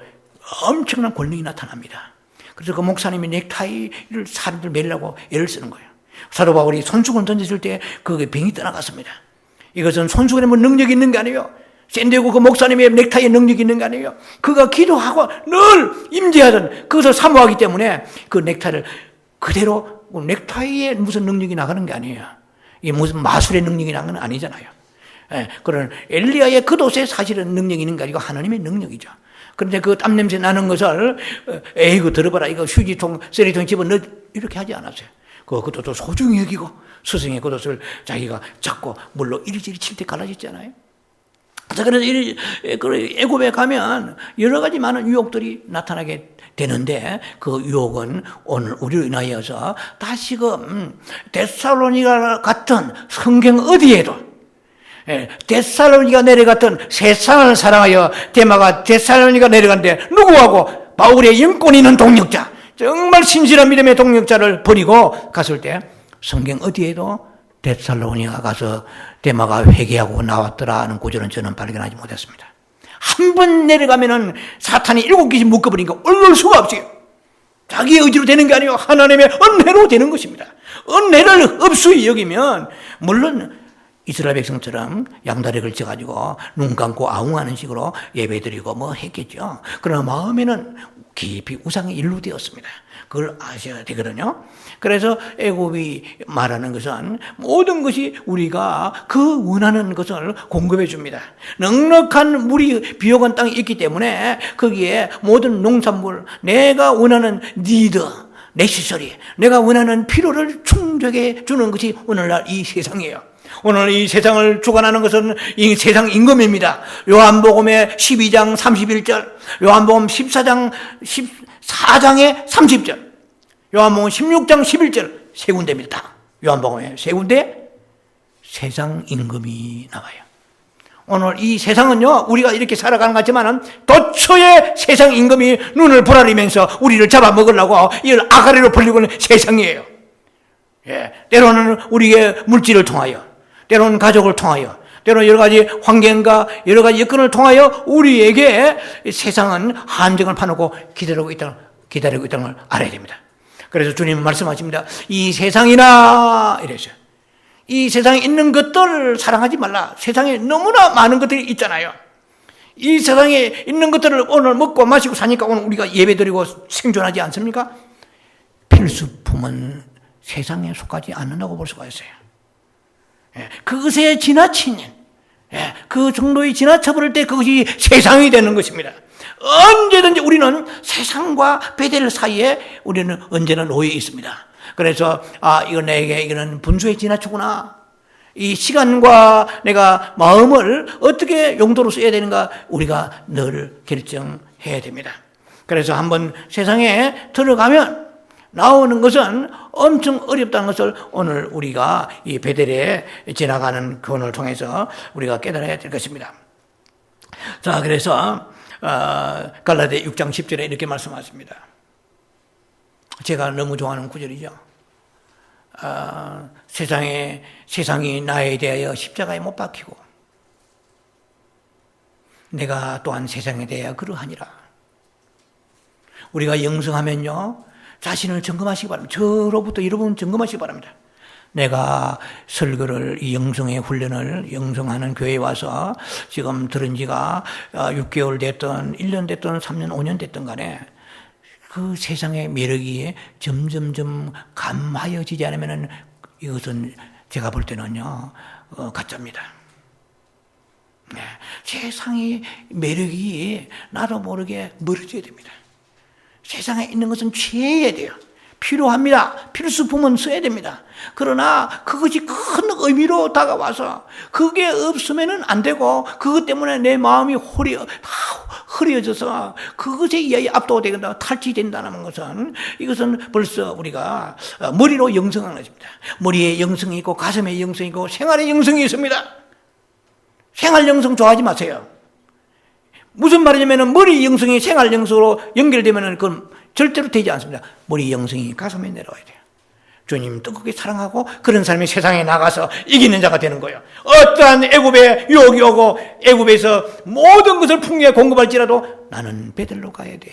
Speaker 1: 엄청난 권력이 나타납니다. 그래서 그 목사님이 넥타이를 사람들 매려고 애를 쓰는 거예요. 사도 바울이 손수건을 던졌을 때 그게 병이 떠나갔습니다. 이것은 손수건에 뭐 능력이 있는 게 아니에요. 샌디에고 그 목사님의 넥타이에 능력이 있는 게 아니에요. 그가 기도하고 늘 임재하던 그것을 사모하기 때문에 그 넥타이를 그대로, 넥타이에 무슨 능력이 나가는 게 아니에요. 이게 무슨 마술의 능력이 나가는 건 아니잖아요. 그런 엘리야의 겉옷에 사실은 능력이 있는 게 아니고 하나님의 능력이죠. 그런데 그 땀 냄새 나는 것을 이거 들어봐라, 이거 휴지통, 쓰레기통 집어넣어, 이렇게 하지 않았어요. 그것도 소중히 여기고 스승의 겉옷을 자기가 잡고 물로 이리저리 칠 때 갈라졌잖아요. 그래서 애굽에 가면 여러 가지 많은 유혹들이 나타나게 되는데, 그 유혹은 오늘 우리로 인하여서 다시금 데살로니가 같은 성경 어디에도, 데살로니가 내려갔던 세상을 사랑하여 데마가 데살로니가 내려갔는데 누구하고? 바울의 영권 있는 동역자, 정말 신실한 믿음의 동역자를 버리고 갔을 때 성경 어디에도 데살로니가 가서 데마가 회개하고 나왔더라 하는 구절은 저는 발견하지 못했습니다. 한 번 내려가면은 사탄이 7개씩 묶어버리니까 올라올 수가 없어요. 자기의 의지로 되는 게 아니고 하나님의 은혜로 되는 것입니다. 은혜를 업수히 여기면, 물론 이스라엘 백성처럼 양다리 걸쳐가지고 눈 감고 아웅하는 식으로 예배드리고 뭐 했겠죠. 그러나 마음에는 깊이 우상이 일루되었습니다. 그걸 아셔야 되거든요. 그래서 애굽이 말하는 것은 모든 것이 우리가 그 원하는 것을 공급해 줍니다. 넉넉한 물이 비옥한 땅이 있기 때문에 거기에 모든 농산물, 내가 원하는 니드, 네시서리, 내가 원하는 필요를 충족해 주는 것이 오늘날 이 세상이에요. 오늘 이 세상을 주관하는 것은 이 세상 임금입니다. 요한복음의 12장 31절, 요한복음 14장의 30절, 요한복음 16장 11절 세 군데입니다. 요한복음에 세 군데 세상 임금이 나와요. 오늘 이 세상은요, 우리가 이렇게 살아가는 것 같지만은 도처에 세상 임금이 눈을 부라리면서 우리를 잡아먹으려고 이걸 아가리로 벌리고 있는 세상이에요. 예, 때로는 우리의 물질을 통하여, 때로는 가족을 통하여, 때로는 여러 가지 환경과 여러 가지 여건을 통하여 우리에게 세상은 한정을 파놓고 기다리고 있다는 걸 알아야 됩니다. 그래서 주님은 말씀하십니다. 이 세상이나 이랬어요. 이 세상에 있는 것들을 사랑하지 말라. 세상에 너무나 많은 것들이 있잖아요. 이 세상에 있는 것들을 오늘 먹고 마시고 사니까 오늘 우리가 예배드리고 생존하지 않습니까? 필수품은 세상에 속하지 않는다고 볼 수가 있어요. 그것에 지나친, 그 정도의 지나쳐버릴 때 그것이 세상이 되는 것입니다. 언제든지 우리는 세상과 베델 사이에 우리는 언제나 놓여 있습니다. 그래서 이거 내게 이거는 분수에 지나치구나. 이 시간과 내가 마음을 어떻게 용도로 써야 되는가 우리가 늘 결정해야 됩니다. 그래서 한번 세상에 들어가면 나오는 것은 엄청 어렵다는 것을 오늘 우리가 이 베델에 지나가는 그원을 통해서 우리가 깨달아야 될 것입니다. 자, 그래서 갈라디아 6장 10절에 이렇게 말씀하십니다. 제가 너무 좋아하는 구절이죠. 세상이 나에 대하여 십자가에 못 박히고 내가 또한 세상에 대하여 그러하니라. 우리가 영성하면요, 자신을 점검하시기 바랍니다. 저로부터 여러분 점검하시기 바랍니다. 내가 설교를, 이 영성의 훈련을 영성하는 교회에 와서 지금 들은 지가 6개월 됐든 1년 됐든 3년 5년 됐든 간에 그 세상의 매력이 점점점 감하여지지 않으면 이것은 제가 볼 때는요, 가짜입니다. 네, 세상의 매력이 나도 모르게 멀어져야 됩니다. 세상에 있는 것은 취해야 돼요. 필요합니다. 필수품은 써야 됩니다. 그러나 그것이 큰 의미로 다가와서 그게 없으면 안 되고 그것 때문에 내 마음이 흐려져서 그것에 의해 압도되거나 탈취된다는 것은 이것은 벌써 우리가 머리로 영성하는 것입니다. 머리에 영성이 있고 가슴에 영성이 있고 생활에 영성이 있습니다. 생활 영성 좋아하지 마세요. 무슨 말이냐면 머리 영성이 생활 영성으로 연결되면 그건 절대로 되지 않습니다. 머리 영성이 가슴에 내려와야 돼요. 주님 뜨겁게 사랑하고 그런 사람이 세상에 나가서 이기는 자가 되는 거예요. 어떠한 애굽에 유혹이 오고 애굽에서 모든 것을 풍요에 공급할지라도 나는 베델로 가야 돼.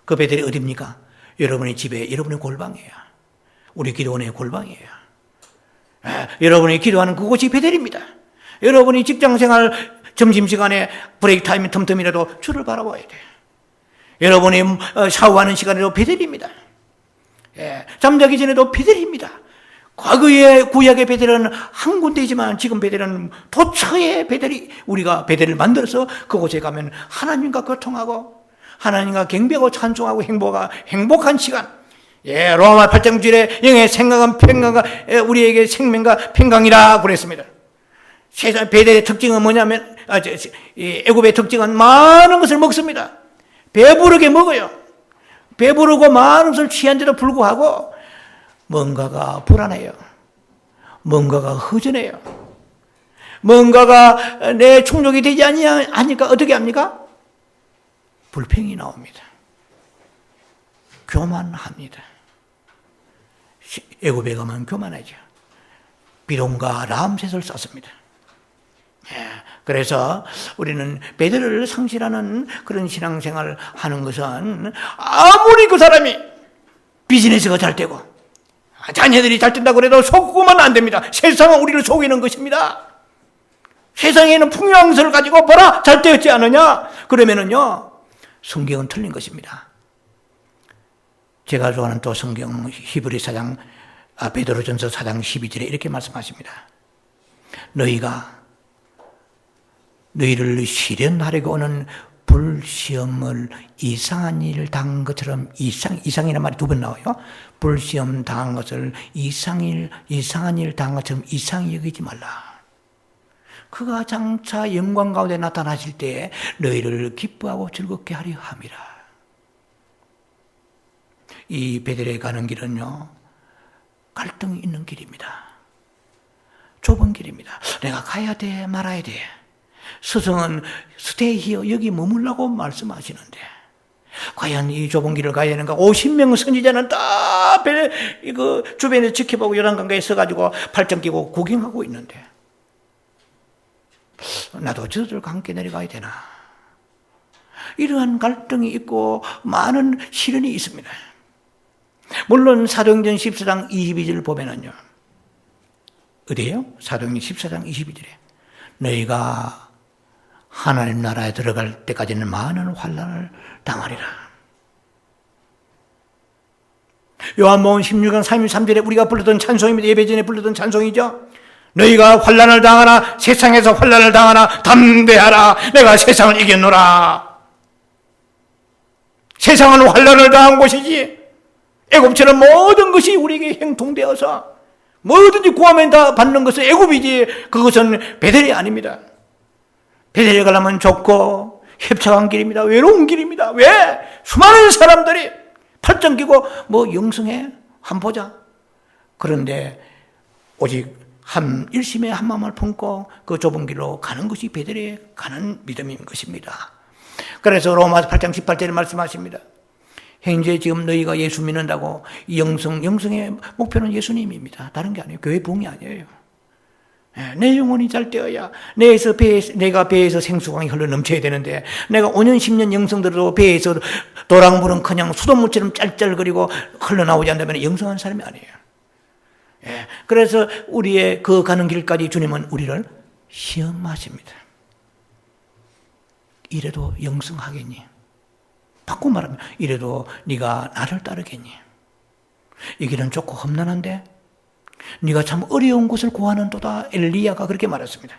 Speaker 1: 그 베델이 어디입니까? 여러분의 집에, 여러분의 골방이에요. 우리 기도원의 골방이에요. 여러분이 기도하는 그곳이 베델입니다. 여러분이 직장생활 점심시간에 브레이크 타임 틈틈이라도 주를 바라봐야 돼요. 여러분이 샤워하는 시간에도 베델입니다. 잠자기 전에도 베델입니다. 과거의 구약의 베델은 한 군데이지만 지금 베델은 도처의 베델이, 우리가 베델을 만들어서 그곳에 가면 하나님과 교통하고 하나님과 경배하고 찬송하고 행복한 시간. 로마 8장 9절에 영의 생각은 평강과 우리에게 생명과 평강이라 그랬습니다. 세상 베델의 특징은 뭐냐면 애굽의 특징은 많은 것을 먹습니다. 배부르게 먹어요. 배부르고 많은 것을 취한데도 불구하고 뭔가가 불안해요. 뭔가가 허전해요. 뭔가가 내 충족이 되지 않으니까 어떻게 합니까? 불평이 나옵니다. 교만합니다. 애굽에 가면 교만하죠. 비동과 람셋을 썼습니다. 그래서 우리는 베델을 상실하는 그런 신앙생활을 하는 것은 아무리 그 사람이 비즈니스가 잘 되고 자녀들이 잘 된다고 그래도 속으면 안 됩니다. 세상은 우리를 속이는 것입니다. 세상에는 풍요항설을 가지고 보라 잘 되었지 않느냐? 그러면은요 성경은 틀린 것입니다. 제가 좋아하는 또 성경 히브리 4장 베드로전서 4장 12절에 이렇게 말씀하십니다. 너희가 너희를 시련하려고 오는 불시험을 이상한 일을 당한 것처럼 이상이라는 말이 두 번 나와요. 불시험 당한 것을 이상한 일 당한 것처럼 이상히 여기지 말라. 그가 장차 영광 가운데 나타나실 때 너희를 기뻐하고 즐겁게 하려 함이라. 이 베델에 가는 길은요 갈등이 있는 길입니다. 좁은 길입니다. 내가 가야 돼 말아야 돼. 스승은 스테이히어 여기 머물라고 말씀하시는데 과연 이 좁은 길을 가야 하는가? 50명 선지자는 다 주변에서 지켜보고 요단강가에 서가지고 팔짱 끼고 구경하고 있는데 나도 저들과 함께 내려가야 되나? 이러한 갈등이 있고 많은 시련이 있습니다. 물론 사도행전 14장 22절 보면은요 어디에요? 사도행전 14장 22절에 너희가 하나님 나라에 들어갈 때까지는 많은 환난을 당하리라. 요한복음 16장 33절에 우리가 불렀던 찬송입니다. 예배전에 불렀던 찬송이죠. 너희가 환난을 당하나 세상에서 환난을 당하나 담대하라. 내가 세상을 이겼노라. 세상은 환난을 당한 곳이지 애굽처럼 모든 것이 우리에게 형통되어서 뭐든지 구하면 다 받는 것은 애굽이지 그것은 베델이 아닙니다. 베델에 가려면 좁고 협착한 길입니다. 외로운 길입니다. 왜? 수많은 사람들이 팔짱 끼고 영성에 한 보자. 그런데 오직 한 일심의 한 마음을 품고 그 좁은 길로 가는 것이 베델에 가는 믿음인 것입니다. 그래서 로마서 8장 18절에 말씀하십니다. 현재 지금 너희가 예수 믿는다고 영성의 목표는 예수님입니다. 다른 게 아니에요. 교회 부흥이 아니에요. 내 영혼이 잘 되어야 내가 배에서 생수강이 흘러 넘쳐야 되는데 내가 5년 10년 영성 들어도 배에서 도랑물은 그냥 수돗물처럼 짤짤거리고 흘러나오지 않다면 영성한 사람이 아니에요. 그래서 우리의 그 가는 길까지 주님은 우리를 시험하십니다. 이래도 영성하겠니? 바꿔 말하면 이래도 네가 나를 따르겠니? 이 길은 좋고 험난한데 네가 참 어려운 곳을 구하는도다. 엘리야가 그렇게 말했습니다.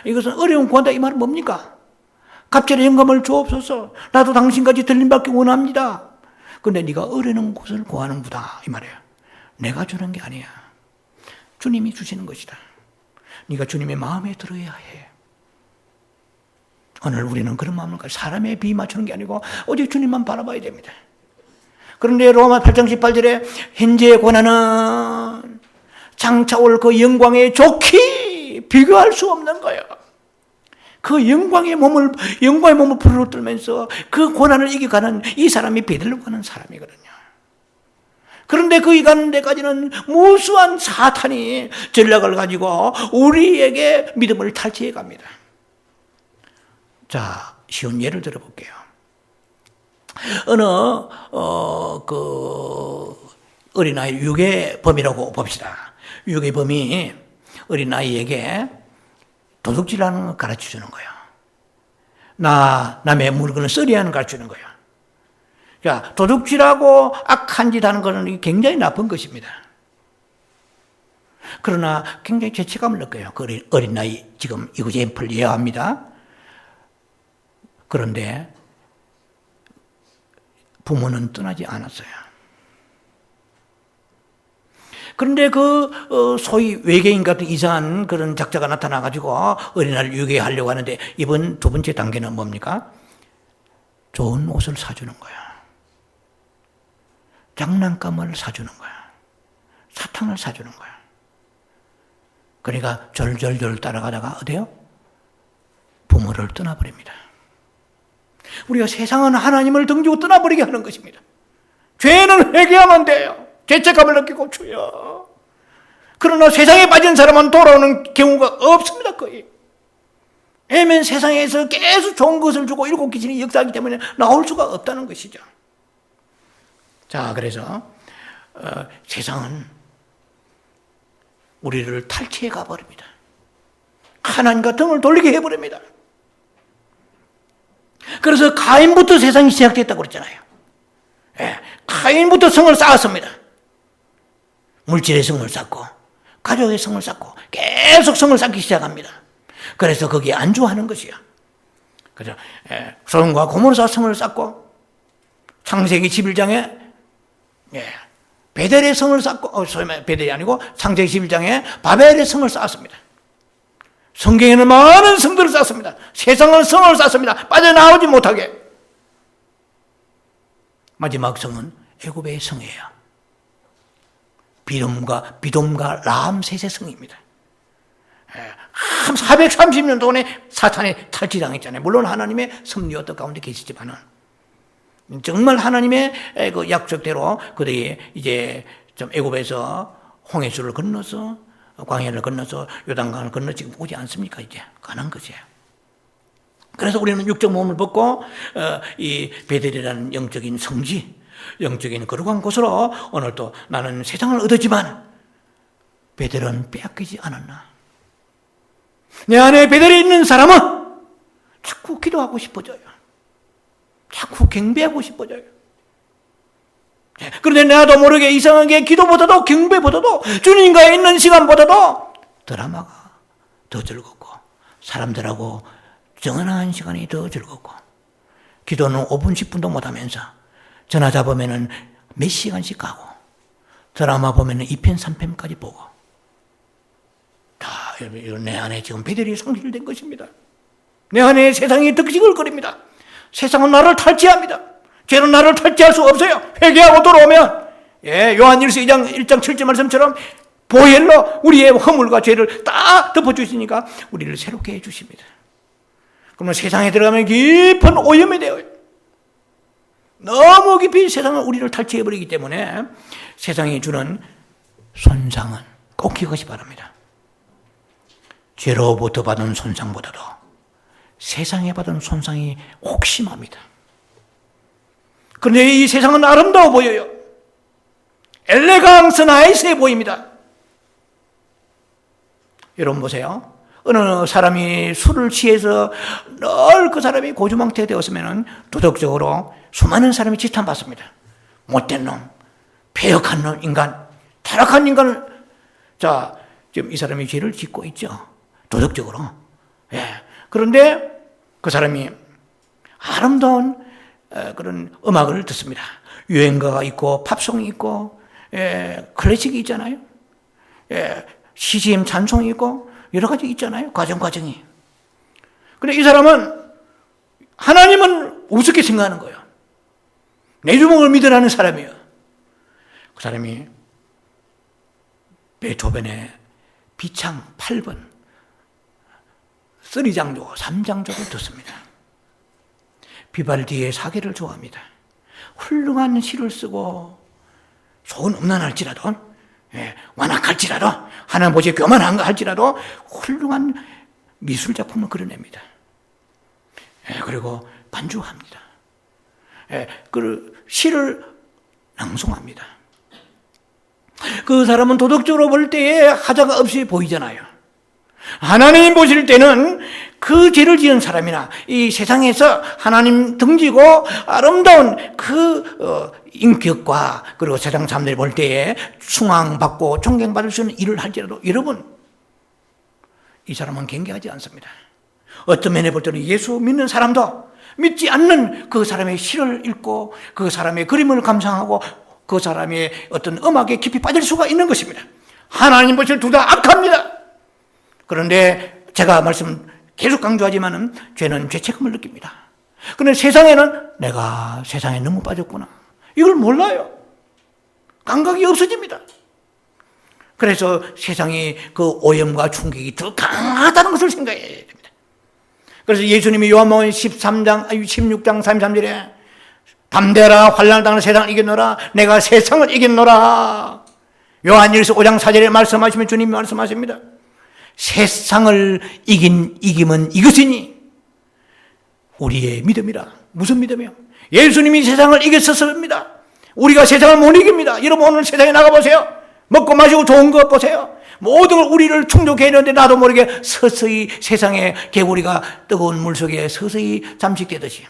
Speaker 1: 이것은 어려운 구한다 이 말은 뭡니까? 갑절의 영감을 주옵소서. 나도 당신까지 들림받기 원합니다. 그런데 네가 어려운 곳을 구하는구나 이 말이에요. 내가 주는 게 아니야. 주님이 주시는 것이다. 네가 주님의 마음에 들어야 해. 오늘 우리는 그런 마음을 가지고 사람에 비 맞추는 게 아니고 오직 주님만 바라봐야 됩니다. 그런데 로마 8장 18절에 현재의 고난은 장차 올 그 영광에 좋게 비교할 수 없는 거예요. 그 영광의 몸을 부르러 떨면서 그 고난을 이겨가는 이 사람이 베들로 가는 사람이거든요. 그런데 거기 가는 데까지는 무수한 사탄이 전략을 가지고 우리에게 믿음을 탈취해 갑니다. 자, 쉬운 예를 들어볼게요. 어느 어린아이 유괴범이라고 봅시다. 유괴범이 어린아이에게 도둑질하는 걸 가르쳐주는 거예요. 남의 물건을 썰이하는 걸 가르쳐주는 거예요. 자, 도둑질하고 악한 짓 하는 것은 굉장히 나쁜 것입니다. 그러나 굉장히 죄책감을 느껴요. 그 어린아이 지금 이그젬플 이해합니다. 그런데 부모는 떠나지 않았어요. 그런데 소위 외계인 같은 이상한 그런 작자가 나타나가지고 어린아이를 유괴하려고 하는데 이번 두 번째 단계는 뭡니까? 좋은 옷을 사주는 거야. 장난감을 사주는 거야. 사탕을 사주는 거야. 그러니까 졸졸졸 따라가다가 어때요? 부모를 떠나버립니다. 우리가 세상은 하나님을 등지고 떠나버리게 하는 것입니다. 죄는 회개하면 돼요. 죄책감을 느끼고 주여. 그러나 세상에 빠진 사람은 돌아오는 경우가 없습니다. 거의. 왜냐하면 세상에서 계속 좋은 것을 주고 일곱 귀신이 역사하기 때문에 나올 수가 없다는 것이죠. 자, 그래서 세상은 우리를 탈취해 가버립니다. 하나님과 등을 돌리게 해버립니다. 그래서 가인부터 세상이 시작됐다고 그랬잖아요. 가인부터 성을 쌓았습니다. 물질의 성을 쌓고 가족의 성을 쌓고 계속 성을 쌓기 시작합니다. 그래서 거기에 안주하는 것이요. 그죠? 소돔과 고모라 성을 쌓고 창세기 11장에 베델의 성을 쌓고 베델이 아니고 창세기 11장에 바벨의 성을 쌓았습니다. 성경에는 많은 성들을 쌓습니다. 세상은 성을 쌓습니다. 빠져나오지 못하게. 마지막 성은 애굽의 성이에요. 비돔과 라암셋의 성입니다. 430년 동안에 사탄이 탈취당했잖아요. 물론 하나님의 섭리와 가운데 계시지만은 정말 하나님의 그 약속대로 그들이 이제 좀 애굽에서 홍해수를 건너서 광야를 건너서 요단강을 건너 지금 오지 않습니까? 이제 가는 거죠. 그래서 우리는 육적 몸을 벗고 이 베델이라는 영적인 성지, 영적인 거룩한 곳으로 오늘도 나는 세상을 얻었지만 베델은 빼앗기지 않았나. 내 안에 베델이 있는 사람은 자꾸 기도하고 싶어져요. 자꾸 경배하고 싶어져요. 그런데 나도 모르게 이상하게 기도보다도 경배보다도 주님과 있는 시간보다도 드라마가 더 즐겁고 사람들하고 정한한 시간이 더 즐겁고 기도는 5분 10분도 못하면서 전화 잡으면 몇 시간씩 가고 드라마 보면 2편 3편까지 보고 다 내 안에 지금 베델이 상실된 것입니다. 내 안에 세상이 득식을거립니다. 세상은 나를 탈취합니다. 죄는 나를 탈취할 수 없어요. 회개하고 돌아오면 요한일서 1장 7절 말씀처럼 보혈로 우리의 허물과 죄를 다 덮어주시니까 우리를 새롭게 해주십니다. 그러면 세상에 들어가면 깊은 오염이 되어요. 너무 깊이 세상은 우리를 탈취해버리기 때문에 세상이 주는 손상은 꼭 기억하시 바랍니다. 죄로부터 받은 손상보다도 세상에 받은 손상이 혹심합니다. 그런데 이 세상은 아름다워 보여요. 엘레강스 나이스해 보입니다. 여러분 보세요. 어느 사람이 술을 취해서 늘 그 사람이 고주망태가 되었으면 도덕적으로 수많은 사람이 지탄받습니다. 못된 놈, 폐역한 놈, 인간, 타락한 인간을 지금 이 사람이 죄를 짓고 있죠. 도덕적으로. 그런데 그 사람이 아름다운 그런 음악을 듣습니다. 유행가가 있고 팝송이 있고 클래식이 있잖아요. CCM 찬송이 있고 여러 가지 있잖아요. 과정이. 그런데 이 사람은 하나님은 우습게 생각하는 거예요. 내 주먹을 믿으라는 사람이에요. 그 사람이 베토벤의 비창 8번 3장조, 3장조를 듣습니다. 비발디의 사계를 좋아합니다. 훌륭한 시를 쓰고 좋은 음란할지라도 완악할지라도 하나님 보시기에 교만한가 할지라도 훌륭한 미술작품을 그려냅니다. 그리고 반주합니다. 그 시를 낭송합니다. 그 사람은 도덕적으로 볼 때에 하자가 없이 보이잖아요. 하나님 보실 때는 그 죄를 지은 사람이나 이 세상에서 하나님 등지고 아름다운 그 인격과 그리고 세상 사람들이 볼 때에 숭앙받고 존경받을 수 있는 일을 할지라도 여러분 이 사람은 경계하지 않습니다. 어떤 면에 볼 때는 예수 믿는 사람도 믿지 않는 그 사람의 시를 읽고 그 사람의 그림을 감상하고 그 사람의 어떤 음악에 깊이 빠질 수가 있는 것입니다. 하나님 보실 둘 다 악합니다. 그런데 제가 계속 강조하지만은 죄는 죄책감을 느낍니다. 그런데 세상에는 내가 세상에 너무 빠졌구나. 이걸 몰라요. 감각이 없어집니다. 그래서 세상이 그 오염과 충격이 더 강하다는 것을 생각해야 됩니다. 그래서 예수님이 요한복음 16장 33절에 담대라 환난을 당하는 세상을 이겼노라 내가 세상을 이겼노라. 요한일서 5장 4절에 말씀하시면 주님이 말씀하십니다. 세상을 이김은 이것이니 우리의 믿음이라. 무슨 믿음이요? 예수님이 세상을 이겼었습니다. 우리가 세상을 못 이깁니다. 여러분 오늘 세상에 나가보세요. 먹고 마시고 좋은 것 보세요. 모든 걸 우리를 충족해 있는데 나도 모르게 서서히 세상에 개구리가 뜨거운 물속에 서서히 잠식되듯이.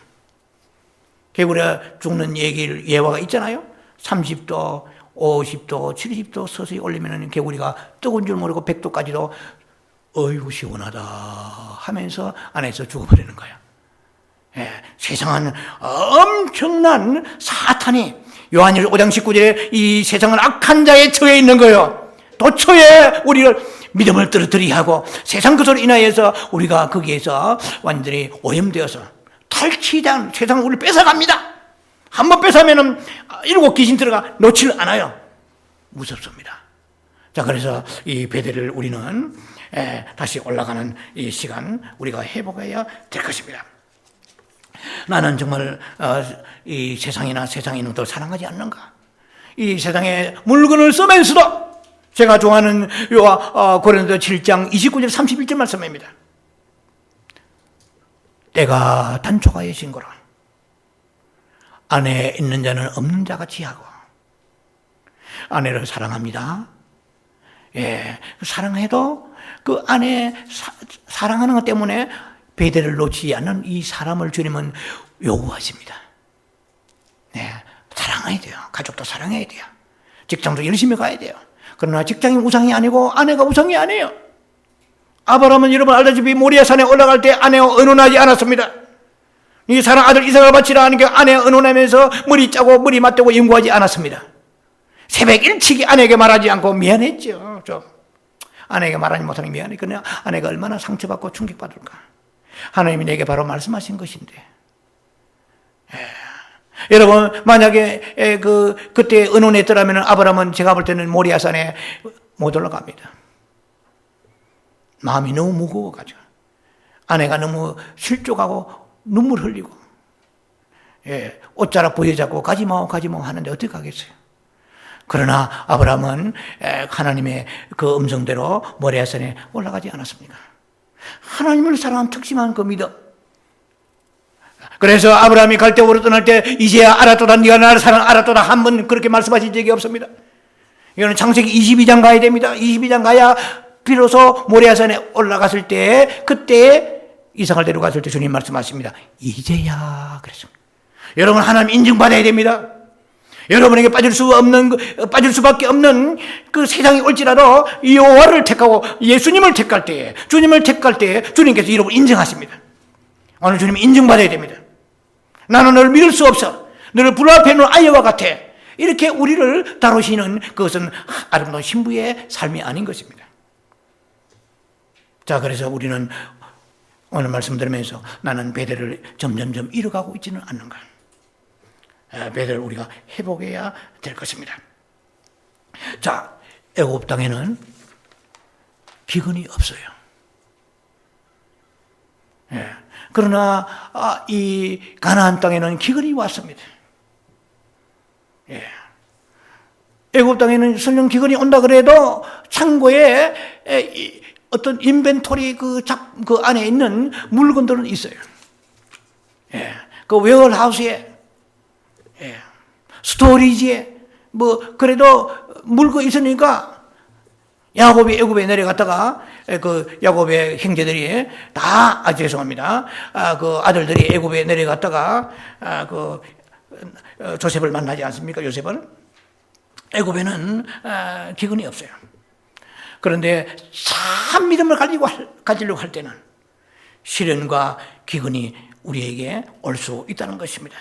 Speaker 1: 개구리가 죽는 얘기를 예화가 있잖아요. 30도, 50도, 70도 서서히 올리면 개구리가 뜨거운 줄 모르고 100도까지도 어이구 시원하다 하면서 안에서 죽어버리는 거예요. 예, 세상은 엄청난 사탄이 요한일서 5장 19절에 이 세상은 악한 자에 처해 있는 거예요. 도처에 우리를 믿음을 떨어뜨리게 하고 세상 것으로 인하여서 우리가 거기에서 완전히 오염되어서 탈취당 세상은 우리를 뺏어갑니다. 한번 뺏어가면 7 귀신 들어가 놓질 않아요. 무섭습니다. 자, 그래서 이 베델을 우리는 다시 올라가는 이 시간 우리가 회복해야 될 것입니다. 나는 정말 이 세상이나 세상에 있는 것을 사랑하지 않는가? 이 세상에 물건을 쓰면서도 제가 좋아하는 고린도 7장 29절 31절 말씀입니다. 때가 단초가 여신 거라 안에 있는 자는 없는 자같이 하고 아내를 사랑합니다. 예, 사랑해도 그 안에 사랑하는 것 때문에 베델을 놓치지 않는 이 사람을 주님은 요구하십니다. 네, 사랑해야 돼요. 가족도 사랑해야 돼요. 직장도 열심히 가야 돼요. 그러나 직장이 우상이 아니고 아내가 우상이 아니에요. 아브라함은 여러분 알다시피 모리아 산에 올라갈 때 아내와 의논하지 않았습니다. 이 사랑 아들 이삭을 바치라 하니까 아내와 의논하면서 머리 짜고 머리 맞대고 연구하지 않았습니다. 새벽 일찍이 아내에게 말하지 않고 미안했죠. 아내에게 말하지 못하는 게 미안해. 그냥 아내가 얼마나 상처받고 충격받을까. 하나님이 내게 바로 말씀하신 것인데. 여러분 만약에 그때 의논했더라면 아브라함은 제가 볼 때는 모리아산에 못 올라갑니다. 마음이 너무 무거워가지고 아내가 너무 실족하고 눈물 흘리고 옷자락 부여잡고 가지마 하는데 어떻게 하겠어요? 그러나 아브라함은 하나님의 그 음성대로 모리아산에 올라가지 않았습니까? 하나님을 사랑한 특심한 그 믿음. 그래서 아브라함이 갈대오로 떠날 때 이제야 알았도다 네가 나를 사랑 알았도다 한 번 그렇게 말씀하신 적이 없습니다. 이거는 창세기 22장 가야 됩니다. 22장 가야 비로소 모리아산에 올라갔을 때 그때 이삭을 데려갔을 때 주님 말씀하십니다. 이제야 그랬습니다. 여러분 하나님 인정받아야 됩니다. 여러분에게 빠질 수밖에 없는 그 세상이 올지라도 여호와를 택하고 예수님을 택할 때에 주님을 택할 때에 주님께서 여러분 인정하십니다. 오늘 주님 인정받아야 됩니다. 나는 너를 믿을 수 없어. 너를 불 앞에 놓은 아이와 같아. 이렇게 우리를 다루시는 그것은 아름다운 신부의 삶이 아닌 것입니다. 자, 그래서 우리는 오늘 말씀 들으면서 나는 베델을 점점점 잃어가고 있지는 않는가. 베델을 우리가 회복해야 될 것입니다. 자, 애굽 땅에는 기근이 없어요. 그러나 이 가나안 땅에는 기근이 왔습니다. 애굽 땅에는 설령 기근이 온다 그래도 창고에 어떤 인벤토리 그 안에 있는 물건들은 있어요. 그 웨어하우스에 스토리지에 그래도 물건 있으니까 야곱이 애굽에 내려갔다가 그 야곱의 형제들이 다 죄송합니다. 그 아들들이 애굽에 내려갔다가 그 조셉을 만나지 않습니까? 요셉은 애굽에는 기근이 없어요. 그런데 참 믿음을 가지려고 할 때는 시련과 기근이 우리에게 올 수 있다는 것입니다.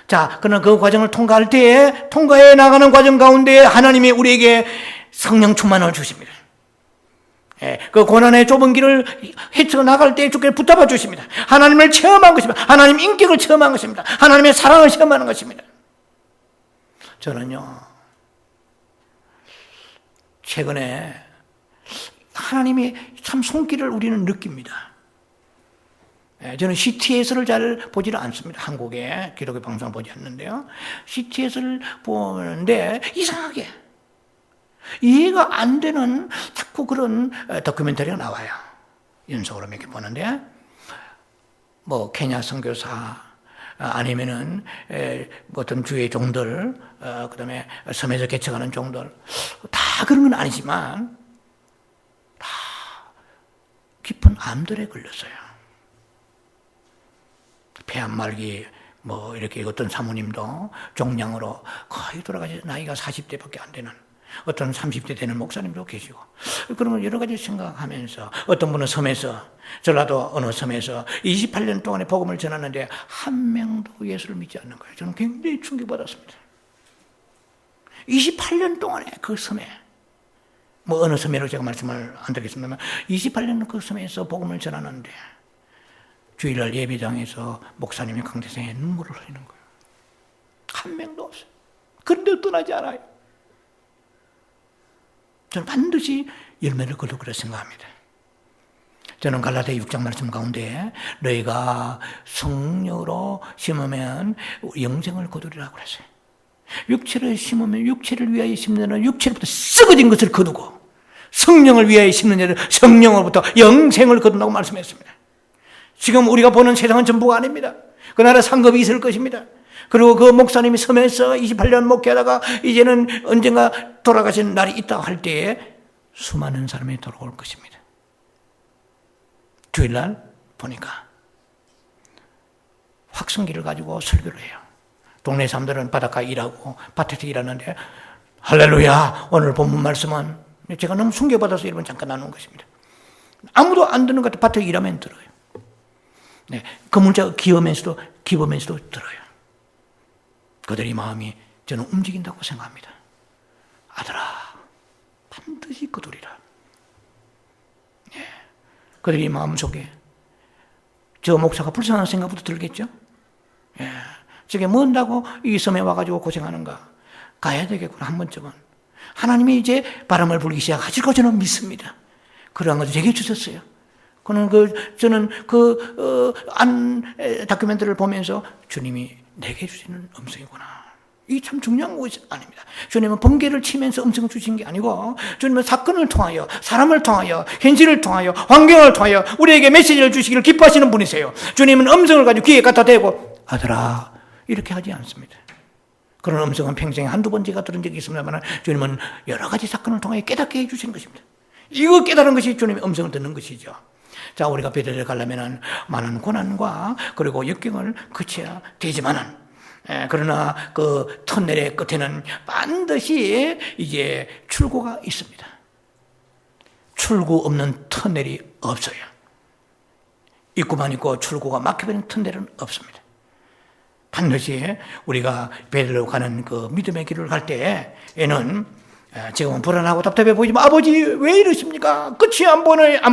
Speaker 1: 자, 그러나 그 과정을 통과할 때에 통과해 나가는 과정 가운데 하나님이 우리에게 성령 충만을 주십니다. 그 고난의 좁은 길을 헤쳐 나갈 때 주께 붙잡아 주십니다. 하나님을 체험한 것입니다. 하나님 인격을 체험한 것입니다. 하나님의 사랑을 체험하는 것입니다. 저는요, 최근에 하나님이 참 손길을 우리는 느낍니다. 저는 CTS를 잘 보지는 않습니다. 한국의 기독교 방송을 보지 않는데요. CTS를 보는데 이상하게 이해가 안 되는 자꾸 그런 다큐멘터리가 나와요. 연속으로 몇 개 보는데 케냐 선교사 아니면은 어떤 주의 종들, 그다음에 섬에서 개척하는 종들, 다 그런 건 아니지만 다 깊은 암들에 걸렸어요. 폐암 말기 뭐 이렇게 어떤 사모님도 종양으로 거의 돌아가시 나이가 40대밖에 안 되는 어떤 30대 되는 목사님도 계시고, 그러면 여러 가지 생각하면서 어떤 분은 섬에서, 전라도 어느 섬에서 28년 동안에 복음을 전하는데 한 명도 예수를 믿지 않는 거예요. 저는 굉장히 충격받았습니다. 28년 동안에 그 섬에, 뭐 어느 섬이라고 제가 말씀을 안 드리겠습니다만 28년 그 섬에서 복음을 전하는데 주일날 예배장에서 목사님이 강대상에 눈물을 흘리는 거예요. 한 명도 없어요. 그런데 떠나지 않아요. 저는 반드시 열매를 거두리라 생각합니다. 저는 갈라디아 6장 말씀 가운데 너희가 성령으로 심으면 영생을 거두리라고 그랬어요. 육체를 심으면 육체를 위하여 심는 자는 육체로부터 썩어진 것을 거두고 성령을 위하여 심는 자는 성령으로부터 영생을 거둔다고 말씀했습니다. 지금 우리가 보는 세상은 전부가 아닙니다. 그 나라 상급이 있을 것입니다. 그리고 그 목사님이 섬에서 28년 목회하다가 이제는 언젠가 돌아가신 날이 있다 할 때에 수많은 사람이 돌아올 것입니다. 주일날 보니까 확성기를 가지고 설교를 해요. 동네 사람들은 바닷가 일하고 밭에서 일하는데 할렐루야, 오늘 본문 말씀은, 제가 너무 충격받아서 여러분 잠깐 나눈 것입니다. 아무도 안 듣는 것 같아. 밭에서 일하면 들어요. 네, 그 문자 기쁘면서도 들어요. 그들의 마음이 저는 움직인다고 생각합니다. 아들아, 반드시 거두리라. 네, 그들의 마음속에 저 목사가 불쌍한 생각부터 들겠죠. 예, 저게 뭔다고 이 섬에 와가지고 고생하는가. 가야 되겠구나, 한 번쯤은. 하나님이 이제 바람을 불기 시작하실 거 저는 믿습니다. 그러한 것을 제게 주셨어요. 저는 다큐멘터리를 보면서 주님이 내게 주시는 음성이구나. 이게 참 중요한 것이 아닙니다. 주님은 번개를 치면서 음성을 주신 게 아니고, 주님은 사건을 통하여, 사람을 통하여, 현실을 통하여, 환경을 통하여 우리에게 메시지를 주시기를 기뻐하시는 분이세요. 주님은 음성을 가지고 귀에 갖다 대고 아들아 이렇게 하지 않습니다. 그런 음성은 평생에 한두 번 제가 들은 적이 있습니다만 주님은 여러 가지 사건을 통하여 깨닫게 해주신 것입니다. 이거 깨달은 것이 주님의 음성을 듣는 것이죠. 자, 우리가 베델에 가려면 많은 고난과 그리고 역경을 거쳐야 되지만은, 그러나 그 터널의 끝에는 반드시 이제 출구가 있습니다. 출구 없는 터널이 없어요. 입구만 있고 출구가 막혀버린 터널은 없습니다. 반드시 우리가 베델로 가는 그 믿음의 길을 갈 때에는 지금은 불안하고 답답해 보이지만 아버지 왜 이러십니까? 끝이 안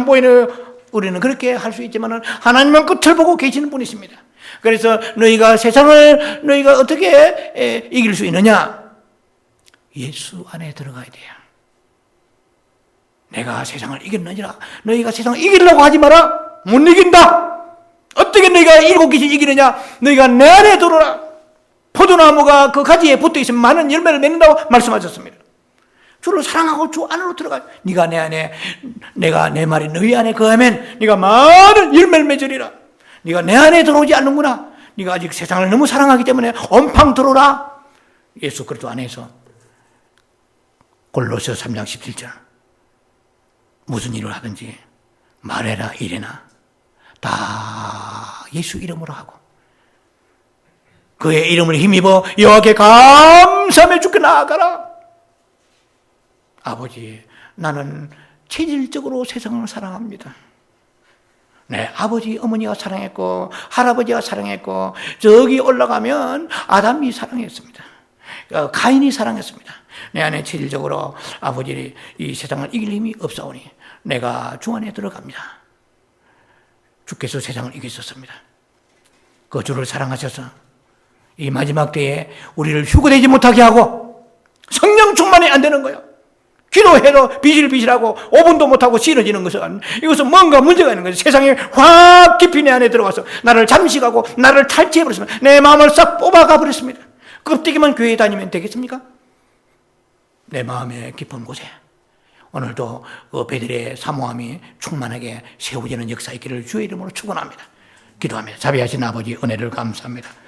Speaker 1: 보이는 우리는 그렇게 할 수 있지만 하나님은 끝을 보고 계시는 분이십니다. 그래서 너희가 세상을 너희가 어떻게 이길 수 있느냐? 예수 안에 들어가야 돼요. 내가 세상을 이겼느니라. 너희가 세상을 이기려고 하지 마라. 못 이긴다. 어떻게 너희가 일곱 개씩 이기느냐? 너희가 내 안에 들어라. 포도나무가 그 가지에 붙어 있으면 많은 열매를 맺는다고 말씀하셨습니다. 주를 사랑하고 주 안으로 들어가. 네가 내 안에, 내가 내 말이 너희 안에 거하면 네가 많은 열매를 맺으리라. 네가 내 안에 들어오지 않는구나. 네가 아직 세상을 너무 사랑하기 때문에 온팡 들어오라. 예수 그리스도 안에서 골로새 3장 17절 무슨 일을 하든지 말해라 이래나 다 예수 이름으로 하고 그의 이름을 힘입어 여호와께 감사하며 주께 나아가라. 아버지, 나는 체질적으로 세상을 사랑합니다. 네, 아버지, 어머니가 사랑했고 할아버지가 사랑했고 저기 올라가면 아담이 사랑했습니다. 가인이 사랑했습니다. 내 안에 체질적으로 아버지 이 세상을 이길 힘이 없사오니 내가 주 안에 들어갑니다. 주께서 세상을 이기셨습니다. 그 주를 사랑하셔서 이 마지막 때에 우리를 휴거되지 못하게 하고 성령 충만이 안 되는 거예요. 기도해도 비실비실하고 5분도 못하고 싫어지는 것은 이것은 뭔가 문제가 있는 거예요. 세상에 확 깊이 내 안에 들어가서 나를 잠식하고 나를 탈취해버렸습니다. 내 마음을 싹 뽑아가 버렸습니다. 껍데기만 교회에 다니면 되겠습니까? 내 마음의 깊은 곳에 오늘도 그 베델의 사모함이 충만하게 세워지는 역사 있기를 주의 이름으로 축원합니다. 기도합니다. 자비하신 아버지 은혜를 감사합니다.